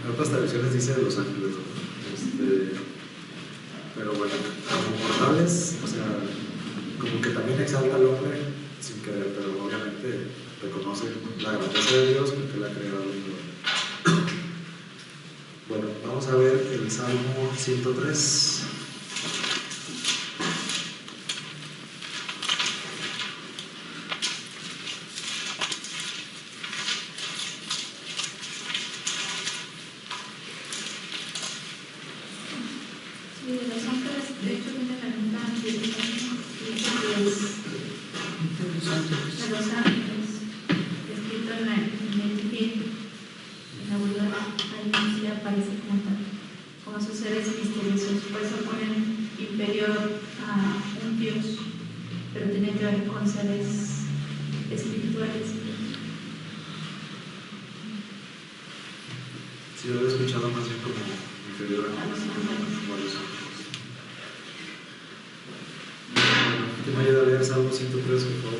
en otras traducciones dice de los ángeles, ¿no? Pero bueno, como mortales, o sea, como que también exalta al hombre sin querer, pero obviamente reconoce la grandeza de Dios porque la ha creado en gloria. Bueno, vamos a ver el Salmo 103. los ángeles. De los ángeles, escrito en el libro, en la Biblia, ahí sí aparece como sus seres misteriosos. Por eso ponen inferior a un Dios, pero tiene que ver con seres espirituales. Sí, yo lo he escuchado más bien como inferior a los ángeles. ¿Quién me ayuda a leer Salmo 103, por favor?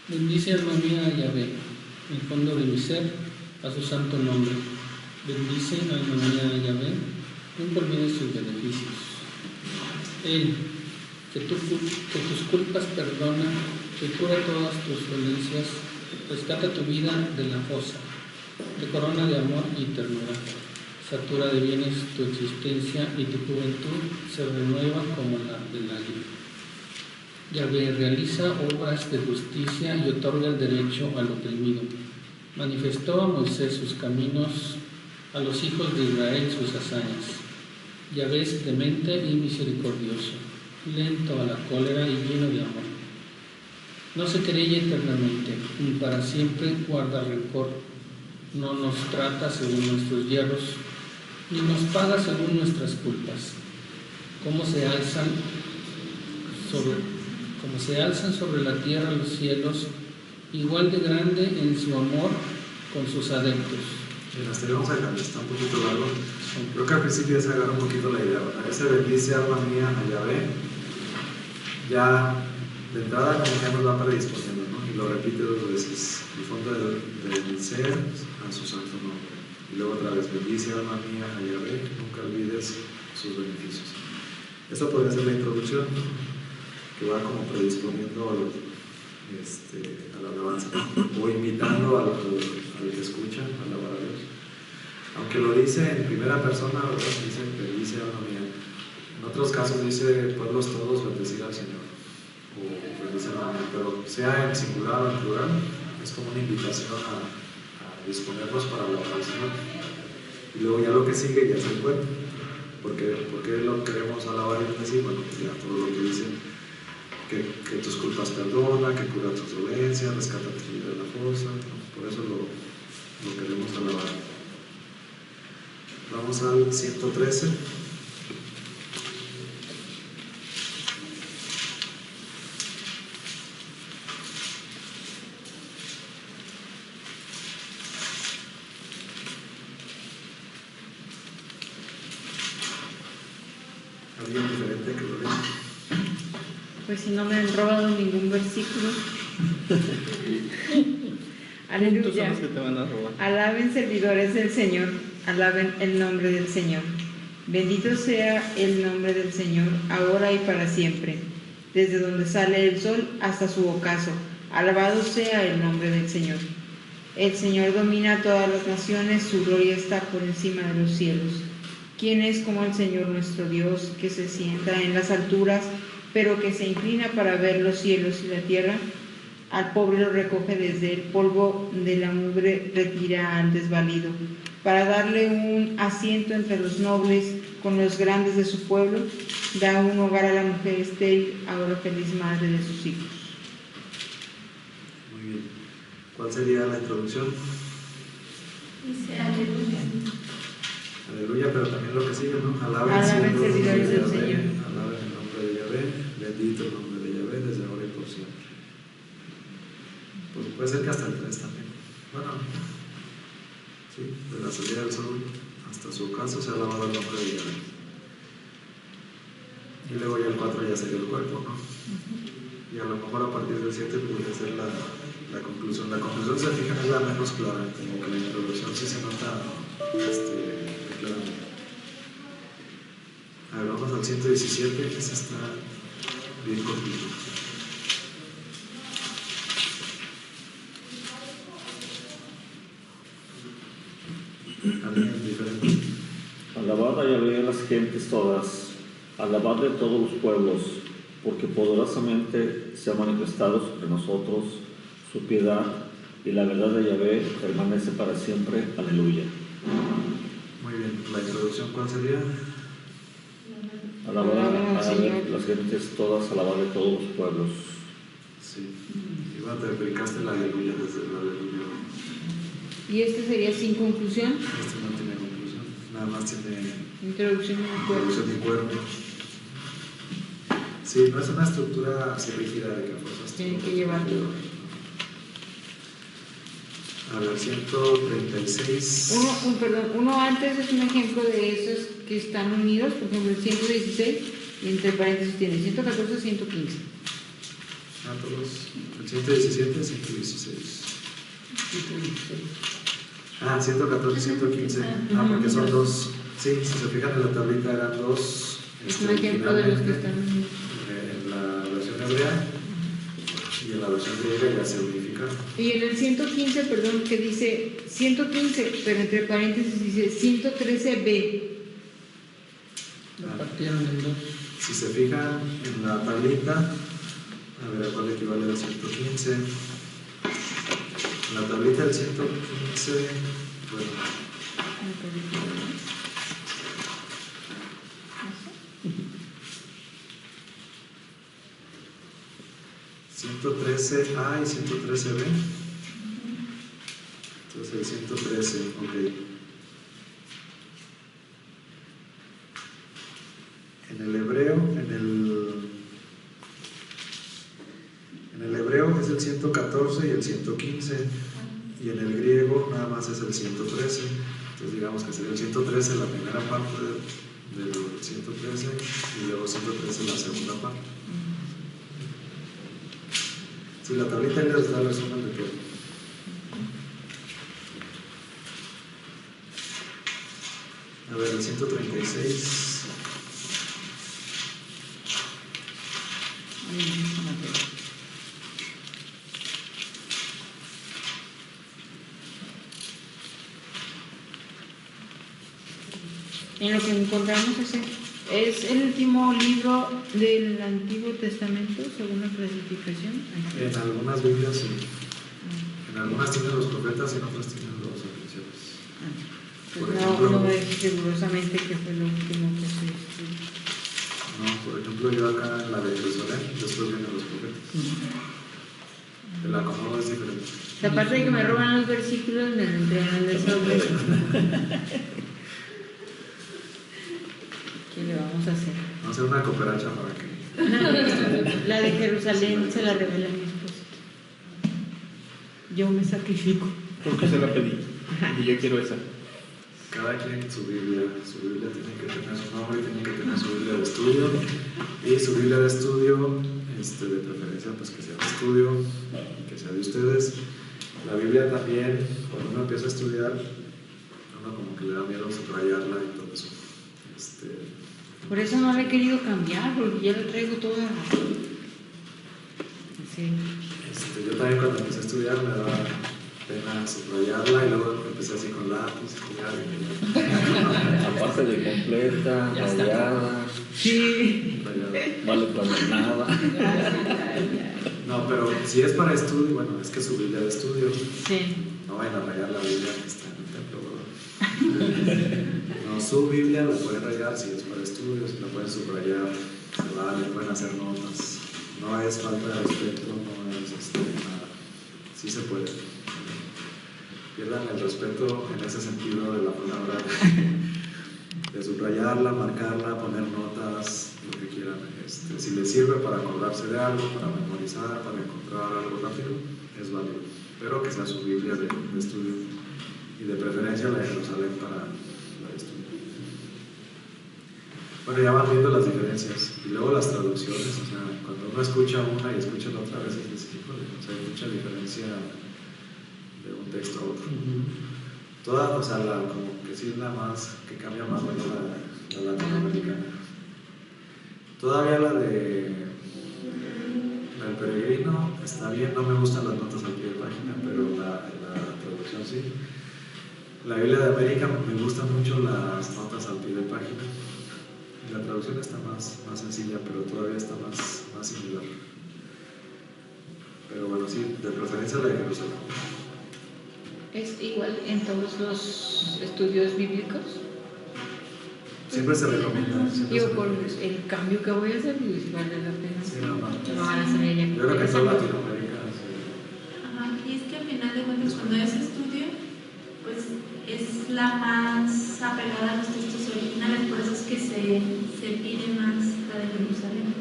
Bendice alma mía a Yahvé, en el fondo de mi ser, a su santo nombre. Bendice alma mía a Yahvé, nunca olvides sus beneficios. Él, que tus culpas perdona, que cura todas tus dolencias, rescata tu vida de la fosa, te corona de amor y ternura, satura de bienes tu existencia y tu juventud se renueva como la del águila. Yahvé realiza obras de justicia y otorga el derecho al oprimido. Manifestó a Moisés sus caminos, a los hijos de Israel sus hazañas. Yahvé es clemente y misericordioso, lento a la cólera y lleno de amor. No se querella eternamente, ni para siempre guarda rencor. No nos trata según nuestros hierros, ni nos paga según nuestras culpas. Como se alzan sobre la tierra los cielos, igual de grande en su amor con sus adeptos. Bien, hasta ahí vamos a dejar, está un poquito largo. Creo que al principio ya se agarra un poquito la idea. A ese bendice alma mía a Yahvé, ya de entrada como que ya nos va predisponiendo, ¿no? Y lo repite 2 veces, el fondo del ser a su santo nombre. Y luego otra vez, bendice alma mía a Yahvé, nunca olvides sus beneficios. Esto podría ser la introducción, que va como predisponiendo a la alabanza, o invitando al que escucha a alabar a Dios. Aunque lo dice en primera persona, ¿verdad? Dice bendice alma mía. En otros casos dice pueblos todos bendecir al Señor, o bendice alma mía, pero sea en singular o en plural, es como una invitación a disponernos para alabar al Señor. Y luego ya lo que sigue ya es el cuento. ¿Por qué lo queremos alabar y bendecir? Bueno, pues ya todo lo que dice, que tus culpas perdona, que cura tus dolencias, rescata tu vida de la fosa, ¿no? Por eso lo queremos alabar. Vamos al 113. ¿Alguien diferente que lo lea? Pues si no me han robado ningún versículo. Puntos son Aleluya. los que te van a robar. Alaben servidores del Señor, alaben el nombre del Señor. Bendito sea el nombre del Señor, ahora y para siempre, desde donde sale el sol hasta su ocaso. Alabado sea el nombre del Señor. El Señor domina todas las naciones, su gloria está por encima de los cielos. ¿Quién es como el Señor nuestro Dios, que se sienta en las alturas, pero que se inclina para ver los cielos y la tierra? Al pobre lo recoge desde el polvo de la mugre, retira al desvalido, para darle un asiento entre los nobles, con los grandes de su pueblo, da un hogar a la mujer estéril, ahora feliz madre de sus hijos. Muy bien. ¿Cuál sería la introducción? Dice aleluya. Aleluya, pero también lo que sigue, ¿no? Alaben Alaben siempre el nombre servidores de del Yahvé, Señor. alaben el nombre de Yahvé, bendito el nombre de Yahvé desde ahora y por siempre. Pues puede ser que hasta el 3 también. Bueno, sí, de la salida del sol hasta su ocaso se ha alabado el nombre de Yahvé. Y luego ya el 4 ya sería el cuerpo, ¿no? Y a lo mejor a partir del 7 podría ser la conclusión. La conclusión, se fijan, es la menos clara, como que la introducción sí se nota claramente. A ver, vamos al 117, que ese está bien cortito. ¿Alguien diferente? Alabad a Yahvé las gentes todas, alabadle todos los pueblos, porque poderosamente se ha manifestado sobre nosotros su piedad, y la verdad de Yahvé permanece para siempre. Aleluya. Muy bien, la introducción traducción cuál sería? Alabar a las gentes todas, alabar de todos los pueblos. Sí. Iván, te aplicaste la aleluya desde el aleluya. Y este sería sin conclusión. Este no tiene conclusión, nada más tiene Introducción y cuerpo. introducción y cuerpo. Sí, no es una estructura así rígida de que a fuerzas Tienen que llevar todo. A ver, 136. Uno antes es un ejemplo de esos que están unidos, por ejemplo, el 116, y entre paréntesis tiene 114, 115. Ah, todos. El 117, 116. 116. Ah, 114, 115. Ah, porque son dos. Sí, si se fijan en la tablita eran dos. Es un ejemplo de los que están unidos. En la versión hebrea y en la versión griega ya se unificaron. Y en el 115, perdón, que dice 115, pero entre paréntesis dice 113b. Lo partieron en dos. Si se fijan en la tablita, a ver a cuál equivale al 115. En la tablita del 115, bueno, 113A y 113B. Entonces el 113, ok. En el hebreo es el 114 y el 115, y en el griego nada más es el 113. Entonces digamos que sería el 113 la primera parte del 113 y luego 113 la segunda parte. Si la tablita les da el resumen de todo. A ver, el 136. En lo que encontramos es el último libro del Antiguo Testamento, según la clasificación. En algunas Biblias sí. En algunas tienen los profetas y en otras tienen los apóstoles. Pues Por no, ejemplo, no es rigurosamente que fue lo último que se estudió. no, por ejemplo, yo acá en la de Jerusalén, después vienen los profetas. El acomodo es diferente. Aparte de que me roban los versículos, me entregan el sobre. ¿Qué le vamos a hacer? Vamos a hacer una cooperacha para que. La de Jerusalén se la revela mi esposo. Yo me sacrifico. Porque se la pedí. Y yo quiero esa. Cada quien su Biblia tiene que tener su nombre, tiene que tener su Biblia de estudio, y su Biblia de estudio, de preferencia pues que sea de estudio, que sea de ustedes. La Biblia también, cuando uno empieza a estudiar, uno como que le da miedo subrayarla y todo eso. Por eso no la he querido cambiar, porque ya la traigo toda. Sí. Yo también cuando empecé a estudiar me daba pena subrayarla y luego empecé así con lápiz, Aparte de completa, rayada, Sí. vale para nada. No, pero si es para estudio, bueno, es que su Biblia de estudio. Sí. No vayan a rayar la Biblia que está en el templo, ¿verdad? No, su Biblia la pueden rayar si es para estudios, la pueden subrayar, le pueden hacer notas. No es falta de respeto, no es nada. Sí se puede. Pierdan el respeto en ese sentido de la palabra, de subrayarla, marcarla, poner notas, lo que quieran. Si les sirve para acordarse de algo, para memorizar, para encontrar algo rápido, es válido. Pero que sea su Biblia de estudio y de preferencia la de Jerusalén para la de estudio. Bueno, ya van viendo las diferencias y luego las traducciones. O sea, cuando uno escucha una y escucha la otra vez, es decir, hay mucha diferencia de un texto a otro. Toda, o sea, como que sí es la más, que cambia más la latinoamericana. Todavía la del Peregrino está bien, no me gustan las notas al pie de página, pero la traducción sí. La Biblia de América me gustan mucho las notas al pie de página. La traducción está más sencilla, pero todavía está más similar. Pero bueno, sí, de preferencia la de Jerusalén. ¿Es igual en todos los estudios bíblicos? Siempre se recomienda. Digo, por el cambio que voy a hacer, pues vale la pena. Sí, no, No van a hacer ella. yo creo que en toda Latinoamérica. Ajá, y es que al final de cuentas cuando ese estudio, pues es la más apegada a los textos originales, por eso es que se pide más la de Jerusalén,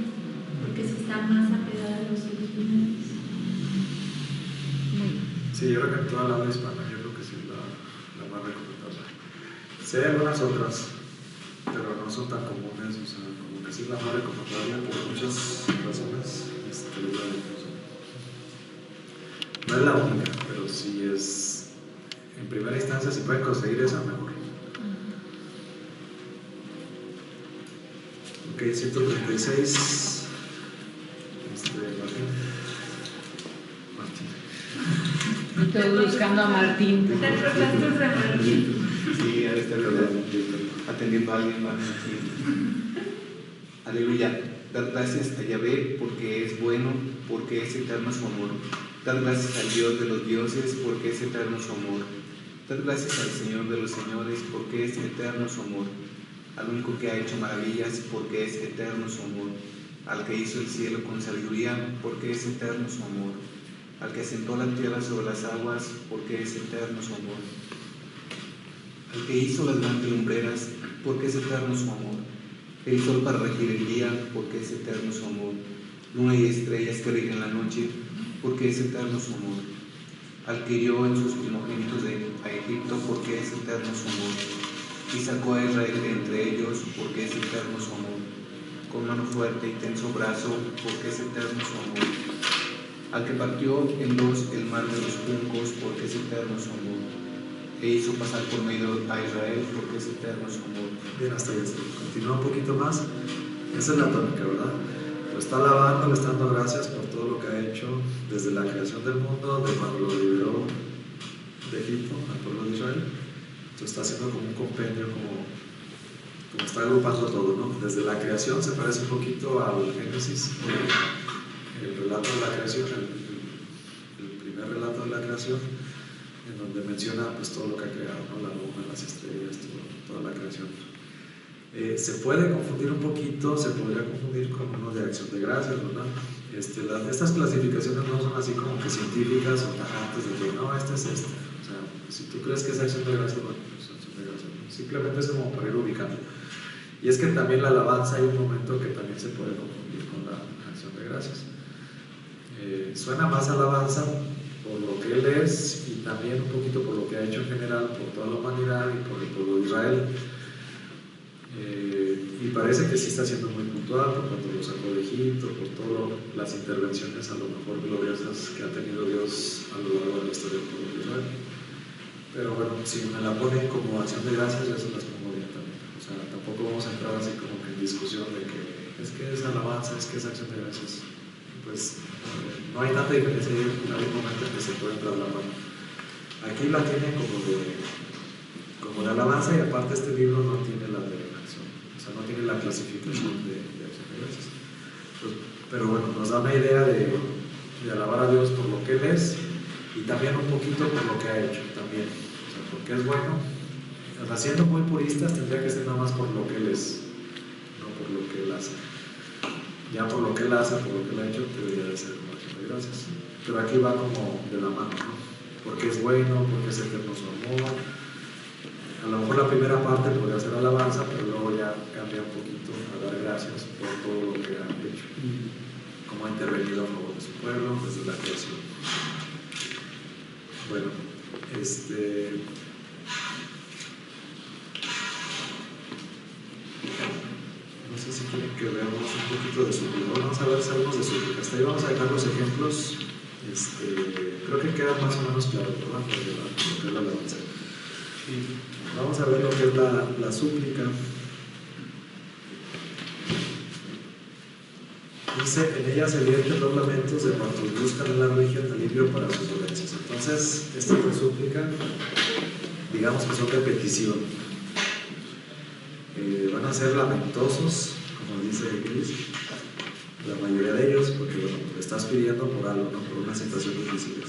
porque se está más apegada a los originales. Sí, yo creo que en toda la habla hispana, yo creo que sí es la más recomendable. Sí, hay algunas otras, pero no son tan comunes, o sea, como que sí es la más recomendable por muchas razones. No es la única, pero sí es, en primera instancia, si pueden conseguir esa, mejor. Ok, 136. Martín. Estoy buscando a Martín. Te trataste de Martín. Sí, ha de estar atendiendo a alguien más. Aleluya. Dar gracias a Yahvé porque es bueno, porque es eterno su amor. Dar gracias al Dios de los dioses porque es eterno su amor. Dar gracias al Señor de los señores porque es eterno su amor. Al único que ha hecho maravillas porque es eterno su amor. Al que hizo el cielo con sabiduría porque es eterno su amor. Al que asentó la tierra sobre las aguas porque es eterno su amor. Al que hizo las grandes lumbreras porque es eterno su amor. El sol para regir el día porque es eterno su amor. Luna y estrellas que rigen la noche porque es eterno su amor. Al que hirió en sus primogénitos a Egipto porque es eterno su amor. Y sacó a Israel de entre ellos porque es eterno su amor. Con mano fuerte y tenso brazo porque es eterno su amor. Al que partió en dos el mar de los juncos porque es eterno su amor. E hizo pasar por medio a Israel porque es eterno su amor. Bien, hasta ahí. Continúa un poquito más. Esa es la tónica, ¿verdad? Lo está alabando, le está dando gracias por todo lo que ha hecho desde la creación del mundo, de cuando lo liberó de Egipto al pueblo de Israel. Entonces está haciendo como un compendio, como está agrupando todo, ¿no? Desde la creación se parece un poquito al Génesis, el relato de la creación, el primer relato de la creación, en donde menciona pues todo lo que ha creado, ¿no? La luna, las estrellas, toda la creación. Se puede confundir un poquito, se podría confundir con uno de acción de gracias, ¿verdad? Estas clasificaciones no son así como que científicas o tajantes de que no, este es este. O sea, si tú crees que es acción de gracias, bueno, pues acción de gracias. Simplemente es como para ir ubicando. Y es que también la alabanza hay un momento que también se puede confundir con la acción de gracias. Suena más alabanza por lo que Él es y también un poquito por lo que ha hecho en general por toda la humanidad y por el pueblo de Israel. Y parece que sí está siendo muy puntual por cuando lo sacó de Egipto, por todas las intervenciones a lo mejor gloriosas que ha tenido Dios a lo largo de la historia del pueblo de Israel. Pero bueno, si me la ponen como acción de gracias, ya se las pongo bien también. O sea, tampoco vamos a entrar así como que en discusión de que es alabanza, es que es acción de gracias. Pues no hay tanta diferencia, hay un momento en que se puede entrar la mano. Aquí la tiene como de alabanza y aparte este libro no tiene la de acción, o sea, no tiene la clasificación de acción de gracias. Pues, pero bueno, nos da una idea de alabar a Dios por lo que Él es y también un poquito por lo que ha hecho también, o sea, porque es bueno. O sea, siendo muy puristas tendría que ser nada más por lo que Él es, no por lo que Él hace. Ya por lo que Él hace, por lo que Él ha hecho, debería de ser como acción de gracias. Pero aquí va como de la mano, ¿no? Porque es bueno, porque es eterno su amor. A lo mejor la primera parte podría ser alabanza, pero luego ya cambia un poquito a dar gracias por todo lo que ha hecho, cómo ha intervenido a favor de su pueblo desde la creación. Bueno, no sé si quieren que veamos un poquito de súplica. Vamos a ver salmos de súplica. Hasta ahí vamos a dejar los ejemplos. Creo que queda más o menos claro, ¿verdad? Lo que es la alabanza. Vamos a ver lo que es la súplica. Dice, en ella se vierten los lamentos de cuantos buscan en la religión alivio para sus dolencias. Entonces, estas de súplica, digamos que son de petición. Van a ser lamentosos, como dice Gris, la mayoría de ellos, porque bueno, le estás pidiendo por algo, ¿no? Por una situación difícil.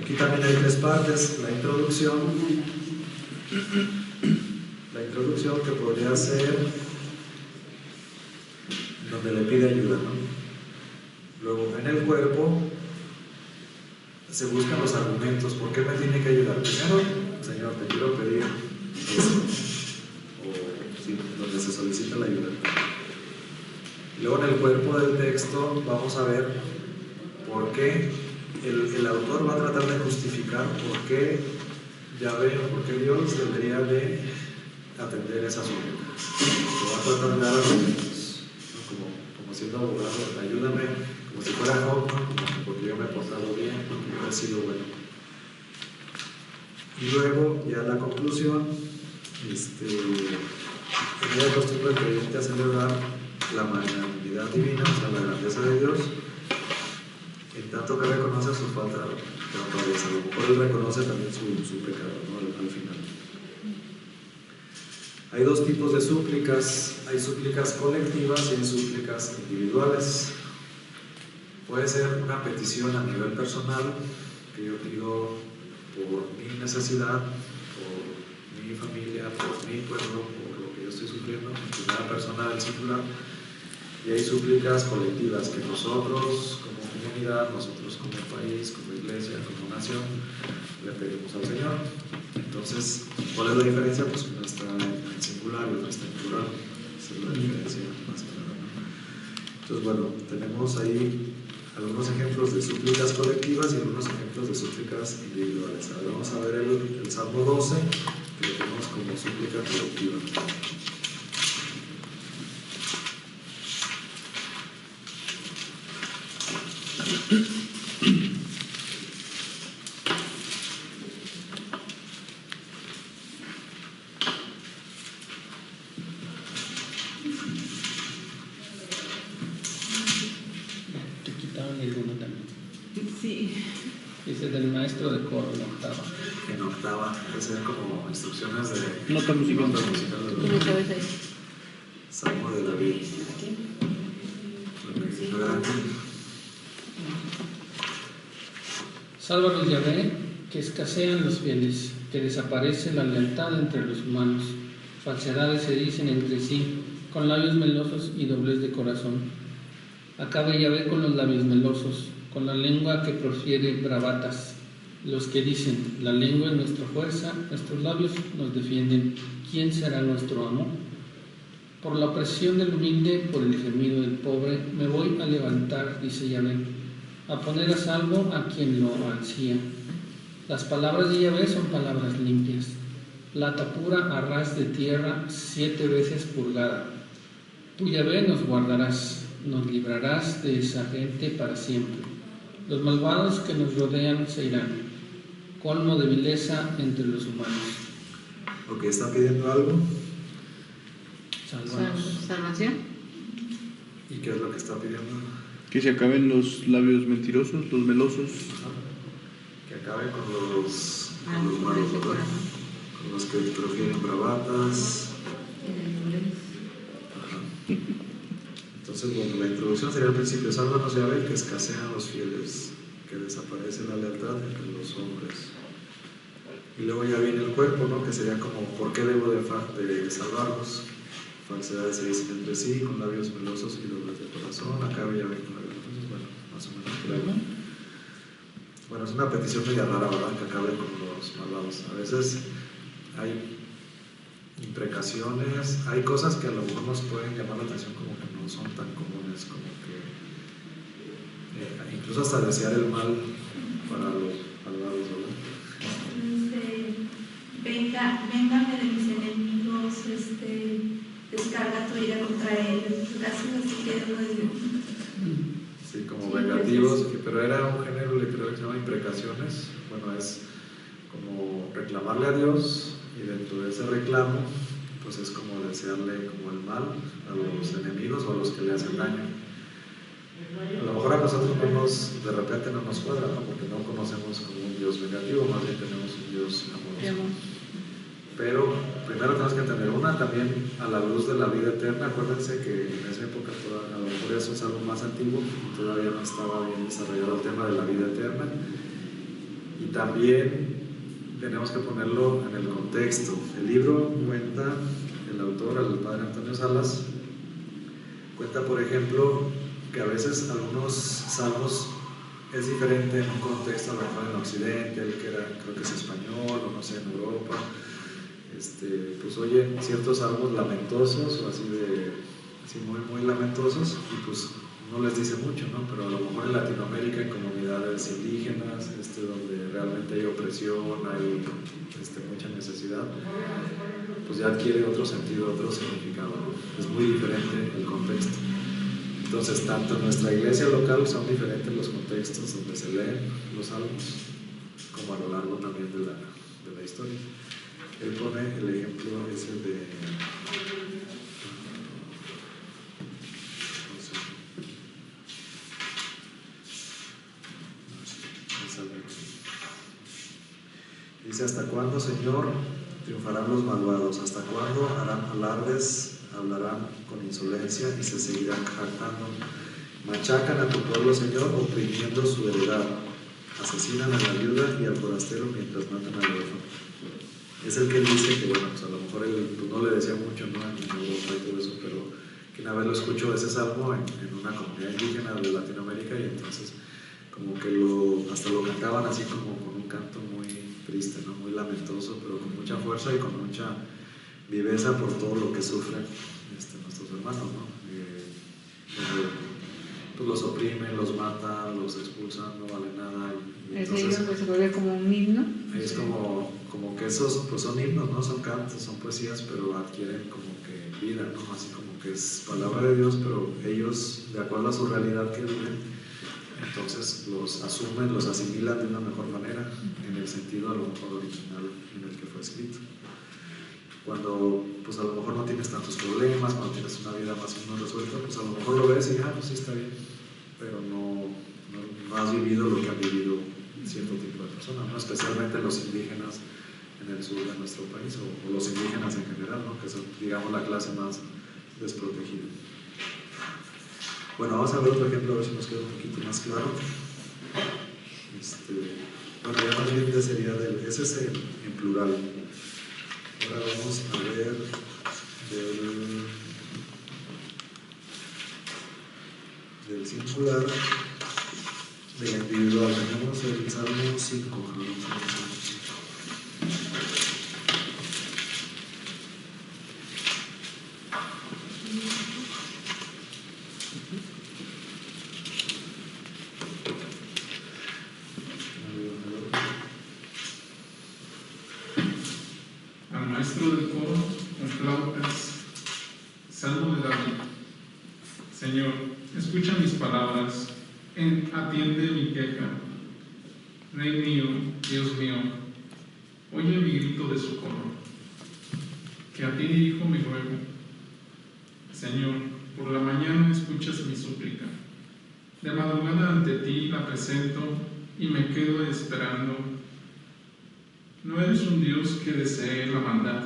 Aquí también hay tres partes: la introducción, la introducción, que podría ser donde le pide ayuda, ¿no? Luego, en el cuerpo se buscan los argumentos. ¿Por qué me tiene que ayudar? Primero, Señor, te quiero pedir esto, o sí, donde se solicita la ayuda. Luego, en el cuerpo del texto vamos a ver por qué el autor va a tratar de justificar por qué Yahvé, por qué Dios debería de atender esa súplica. Lo va a tratar de dar argumentos, ¿no? Como siendo abogado, ayúdame, como si fuera Job, ¿no? Porque yo me he portado bien, porque yo he sido bueno. Y luego, ya la conclusión, tenía de costumbre el creyente a celebrar la magnanimidad divina, o sea, la grandeza de Dios, en tanto que reconoce su falta de naturaleza. A lo mejor él reconoce también su pecado, ¿no? Al final. Hay dos tipos de súplicas. Hay súplicas colectivas y hay súplicas individuales. Puede ser una petición a nivel personal, que yo pido por mi necesidad, por mi familia, por mi pueblo, por lo que yo estoy sufriendo, en primera persona del singular. Y hay súplicas colectivas que nosotros como comunidad, nosotros como país, como iglesia, como nación, le pedimos al Señor. Entonces, ¿cuál es la diferencia? Pues una está en singular y otra está en plural. Esa es la diferencia más clara, ¿no? Entonces, bueno, tenemos ahí algunos ejemplos de súplicas colectivas y algunos ejemplos de súplicas individuales. Ahora vamos a ver el Salmo 12, que lo tenemos como súplica colectiva. Te quitaron el uno también. Sí. Ese es del maestro de coro, la octava. En octava, que sean como instrucciones de Nota musical. nota musical de ¿Tú lo sabes ahí? Salmo de David. Sálvanos, Yahvé, que escasean los fieles, que desaparece la lealtad entre los humanos. Falsedades se dicen entre sí, con labios melosos y doblez de corazón. Acabe Yahvé con los labios melosos, con la lengua que profiere bravatas. Los que dicen, la lengua es nuestra fuerza, nuestros labios nos defienden. ¿Quién será nuestro amo? Por la opresión del humilde, por el gemido del pobre, me voy a levantar, dice Yahvé, a poner a salvo a quien lo ansía. Las palabras de Yahvé son palabras limpias, plata pura a ras de tierra, 7 veces purgada. Tú, Yahvé, nos guardarás, nos librarás de esa gente para siempre. Los malvados que nos rodean se irán, colmo de vileza entre los humanos. Ok, ¿está pidiendo algo? Sálvanos. ¿Salvación? ¿Y qué es lo que está pidiendo? Que se acaben los labios mentirosos, los melosos. Que acabe con los malos, de ese ¿verdad? corazón. Con los que profieren bravatas. Ajá. Entonces, bueno, la introducción sería al principio: sálvanos, Yahvé, que escasean los fieles, que desaparece la lealtad entre los hombres. Y luego ya viene el cuerpo, ¿no? Que sería como, ¿por qué debo de salvarnos? Falsedades se dicen entre sí, con labios melosos y dobles de corazón. Acabe Yahvé con labios melosos. Bueno, más o menos por ahí. Bueno, es una petición media rara, ¿verdad? Que acabe con los malvados. A veces hay imprecaciones, hay cosas que a lo mejor nos pueden llamar la atención como que no son tan comunes, como que incluso hasta desear el mal para los malvados, ¿verdad? Véngame de mis enemigos, descarga tu ira contra ellos. Casi así que no es. Sí, como vengativos, pero era un género literario que se llama imprecaciones. Bueno, es como reclamarle a Dios, y dentro de ese reclamo, pues es como desearle como el mal a los enemigos o a los que le hacen daño. A lo mejor a nosotros de repente no nos cuadra, ¿no? Porque no conocemos como un Dios vengativo, más bien tenemos un Dios amoroso. Pero primero tenemos que tener una también a la luz de la vida eterna. Acuérdense que en esa época, a lo mejor eso es algo más antiguo, todavía no estaba bien desarrollado el tema de la vida eterna. Y también tenemos que ponerlo en el contexto. El libro cuenta, el autor, el padre Antonio Salas, cuenta, por ejemplo, que a veces algunos salmos es diferente en un contexto, a lo mejor en Occidente, el que era, creo que es español, o no sé, en Europa, pues oye, ciertos salmos lamentosos, o así muy lamentosos, y pues no les dice mucho, ¿no? Pero a lo mejor en Latinoamérica, en comunidades indígenas, donde realmente hay opresión, hay mucha necesidad, pues ya adquiere otro sentido, otro significado, ¿no? Es muy diferente el contexto. Entonces, tanto en nuestra iglesia local son diferentes los contextos donde se leen los salmos, como a lo largo también de la historia. Él pone el ejemplo ese de... Dice: ¿hasta cuándo, Señor, triunfarán los malvados? ¿Hasta cuándo harán alardes? Hablarán con insolencia y se seguirán jactando. Machacan a tu pueblo, Señor, oprimiendo su heredad. Asesinan a la viuda y al forastero mientras matan al huérfano. Es el que él dice que, bueno, pues a lo mejor él no le decía mucho, ¿no?, en Europa y todo eso, pero que una vez lo escuchó ese salmo en una comunidad indígena de Latinoamérica, y entonces como que hasta lo cantaban así como con un canto muy triste, ¿no?, muy lamentoso, pero con mucha fuerza y con mucha viveza por todo lo que sufren nuestros hermanos, ¿no? Pues los oprimen, los matan, los expulsan, no vale nada. Y entonces, libro que se vuelve como un himno. Es como que esos pues son himnos, no son cantos, son poesías, pero adquieren como que vida, ¿no? Así como que es palabra de Dios, pero ellos, de acuerdo a su realidad que viven, entonces los asumen, los asimilan de una mejor manera, en el sentido a lo mejor original en el que fue escrito. Cuando pues a lo mejor no tienes tantos problemas, cuando tienes una vida más o menos resuelta, pues a lo mejor lo ves y pues sí está bien, pero no has vivido lo que han vivido cierto tipo de personas, ¿no? Especialmente los indígenas en el sur de nuestro país, o los indígenas en general, ¿no?, que son, digamos, la clase más desprotegida. Bueno, vamos a ver otro ejemplo, a ver si nos queda un poquito más claro. Bueno, ya más bien sería ese es en plural. Ahora vamos a ver del singular, del individual. Tenemos el Salmo 5. Al maestro del coro con flautas, Salmo de David. Señor, escucha mis palabras, atiende mi queja. Rey mío, Dios mío, oye mi grito de socorro, que a ti dirijo mi ruego. Señor, por la mañana escuchas mi súplica. De madrugada ante ti la presento y me quedo esperando. No eres un Dios que desee la maldad.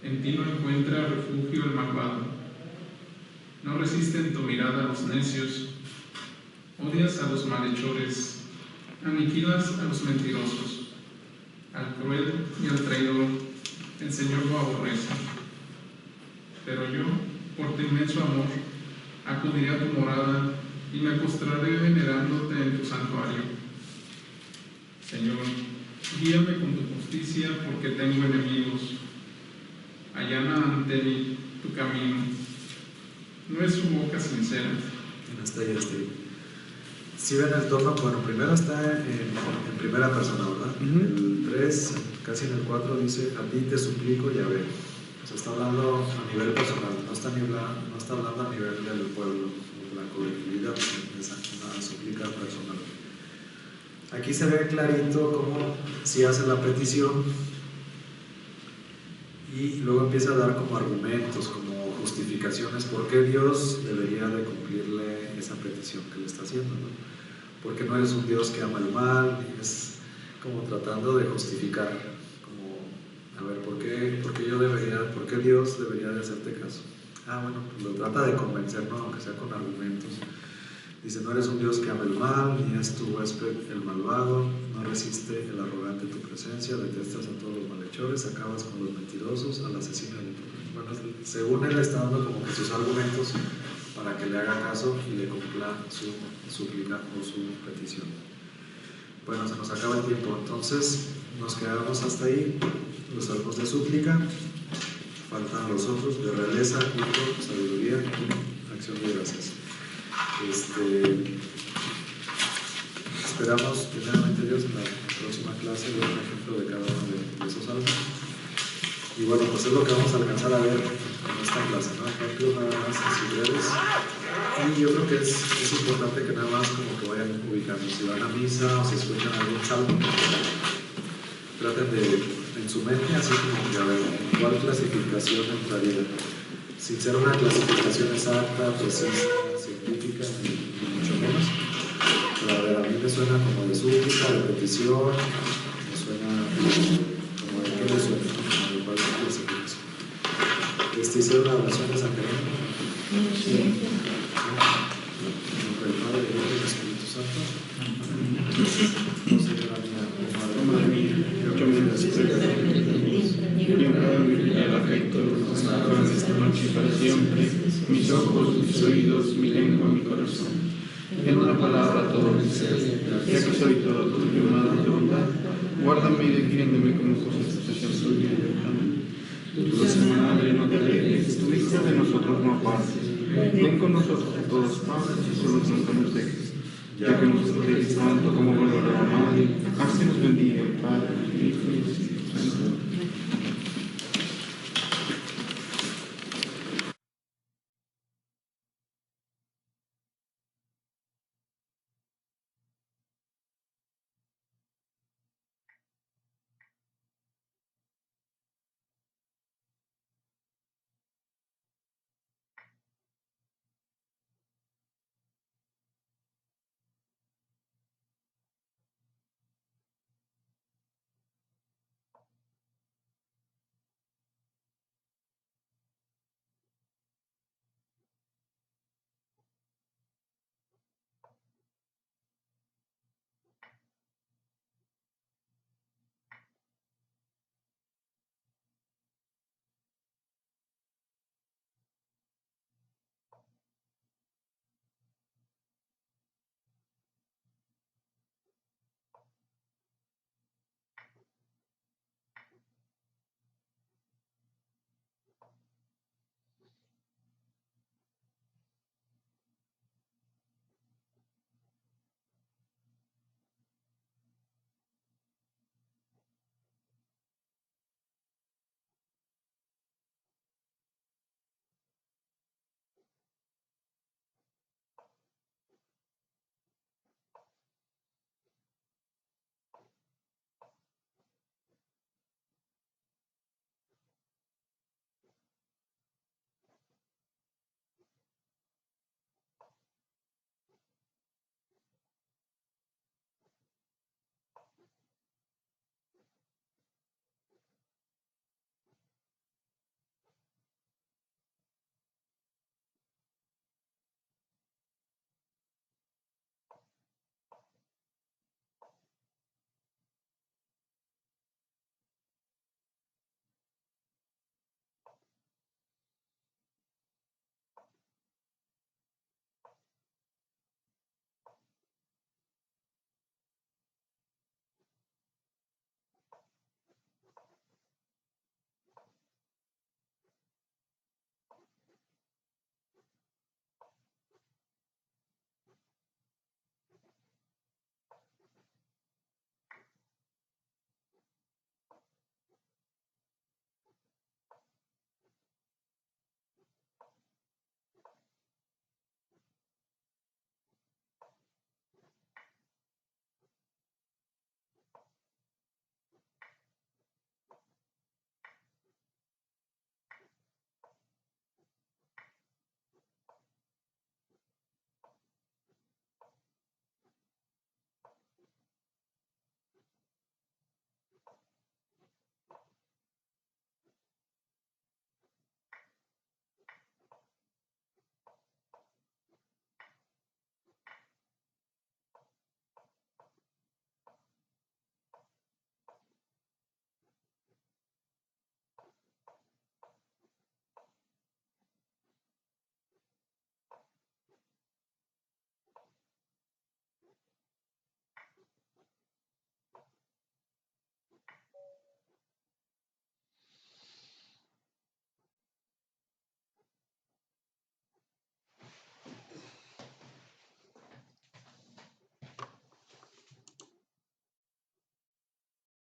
En ti no encuentra refugio el malvado. No resisten tu mirada a los necios. Odias a los malhechores. Aniquilas a los mentirosos. Al cruel y al traidor, el Señor lo aborrece. Pero yo, por tu inmenso amor, acudiré a tu morada y me postraré venerándote en tu santuario. Señor, guíame con tu justicia porque tengo enemigos. Allana ante mí tu camino. No es su boca sincera. Hasta ahí. Si ven el tono, bueno, primero está en primera persona, ¿verdad? El 3, casi en el 4 dice: a ti te suplico, Yahvé. Se está hablando a nivel personal, no está hablando a nivel del pueblo, de la colectividad, es una súplica personal. Aquí se ve clarito cómo si hace la petición y luego empieza a dar como argumentos, como justificaciones por qué Dios debería de cumplirle esa petición que le está haciendo, ¿no? Porque no eres un Dios que ama el mal, es como tratando de justificar, como, a ver, ¿por qué Dios debería de hacerte caso? Bueno, pues lo trata de convencer, ¿no?, aunque sea con argumentos. Dice: no eres un Dios que ama el mal, ni es tu huésped el malvado, no resiste el arrogante tu presencia, detestas a todos los malhechores, acabas con los mentirosos, al asesino y al impío. Bueno, según él está dando como que sus argumentos para que le haga caso y le cumpla su súplica o su petición. Bueno, se nos acaba el tiempo, entonces nos quedamos hasta ahí. Los salmos de súplica, faltan los otros de realeza, culto, sabiduría y acción de gracias. Esperamos primeramente Dios en la próxima clase ver un ejemplo de cada uno de esos salmos. Y bueno, pues es lo que vamos a alcanzar a ver en esta clase, ¿no? Ejemplos nada más así breves. Y yo creo que es importante que nada más como que vayan ubicando. Si van a misa o si escuchan algún salmo, traten de, en su mente, así como que a ver cuál clasificación entraría. Sin ser una clasificación exacta, precisa, científica, ni mucho menos. Pero a ver, a mí me suena como de súplica, de petición, me suena como de qué me suena, como de cuál clasificación. ¿Hicieron una oración de San Jerónimo? Sí. El Padre, el Hijo y el Espíritu Santo. Oh Señora mía, oh Madre mía, yo me despido y el afecto nos hagan esta noche y para siempre, mis ojos, mis oídos, mi lengua, mi corazón. En una palabra todo mi ser, ya que soy todo tuyo, Madre de bondad, guárdame y defiéndeme como cosa especial tuya. Amén. Dulce Madre, no te alejes, tu Hijo de nosotros no apartes. Ven con nosotros a todas partes y solo nunca nos dejes. Ya que nos proteges tanto como verdadera Madre, haznos bendiga el Padre, el Hijo y el Espíritu Santo.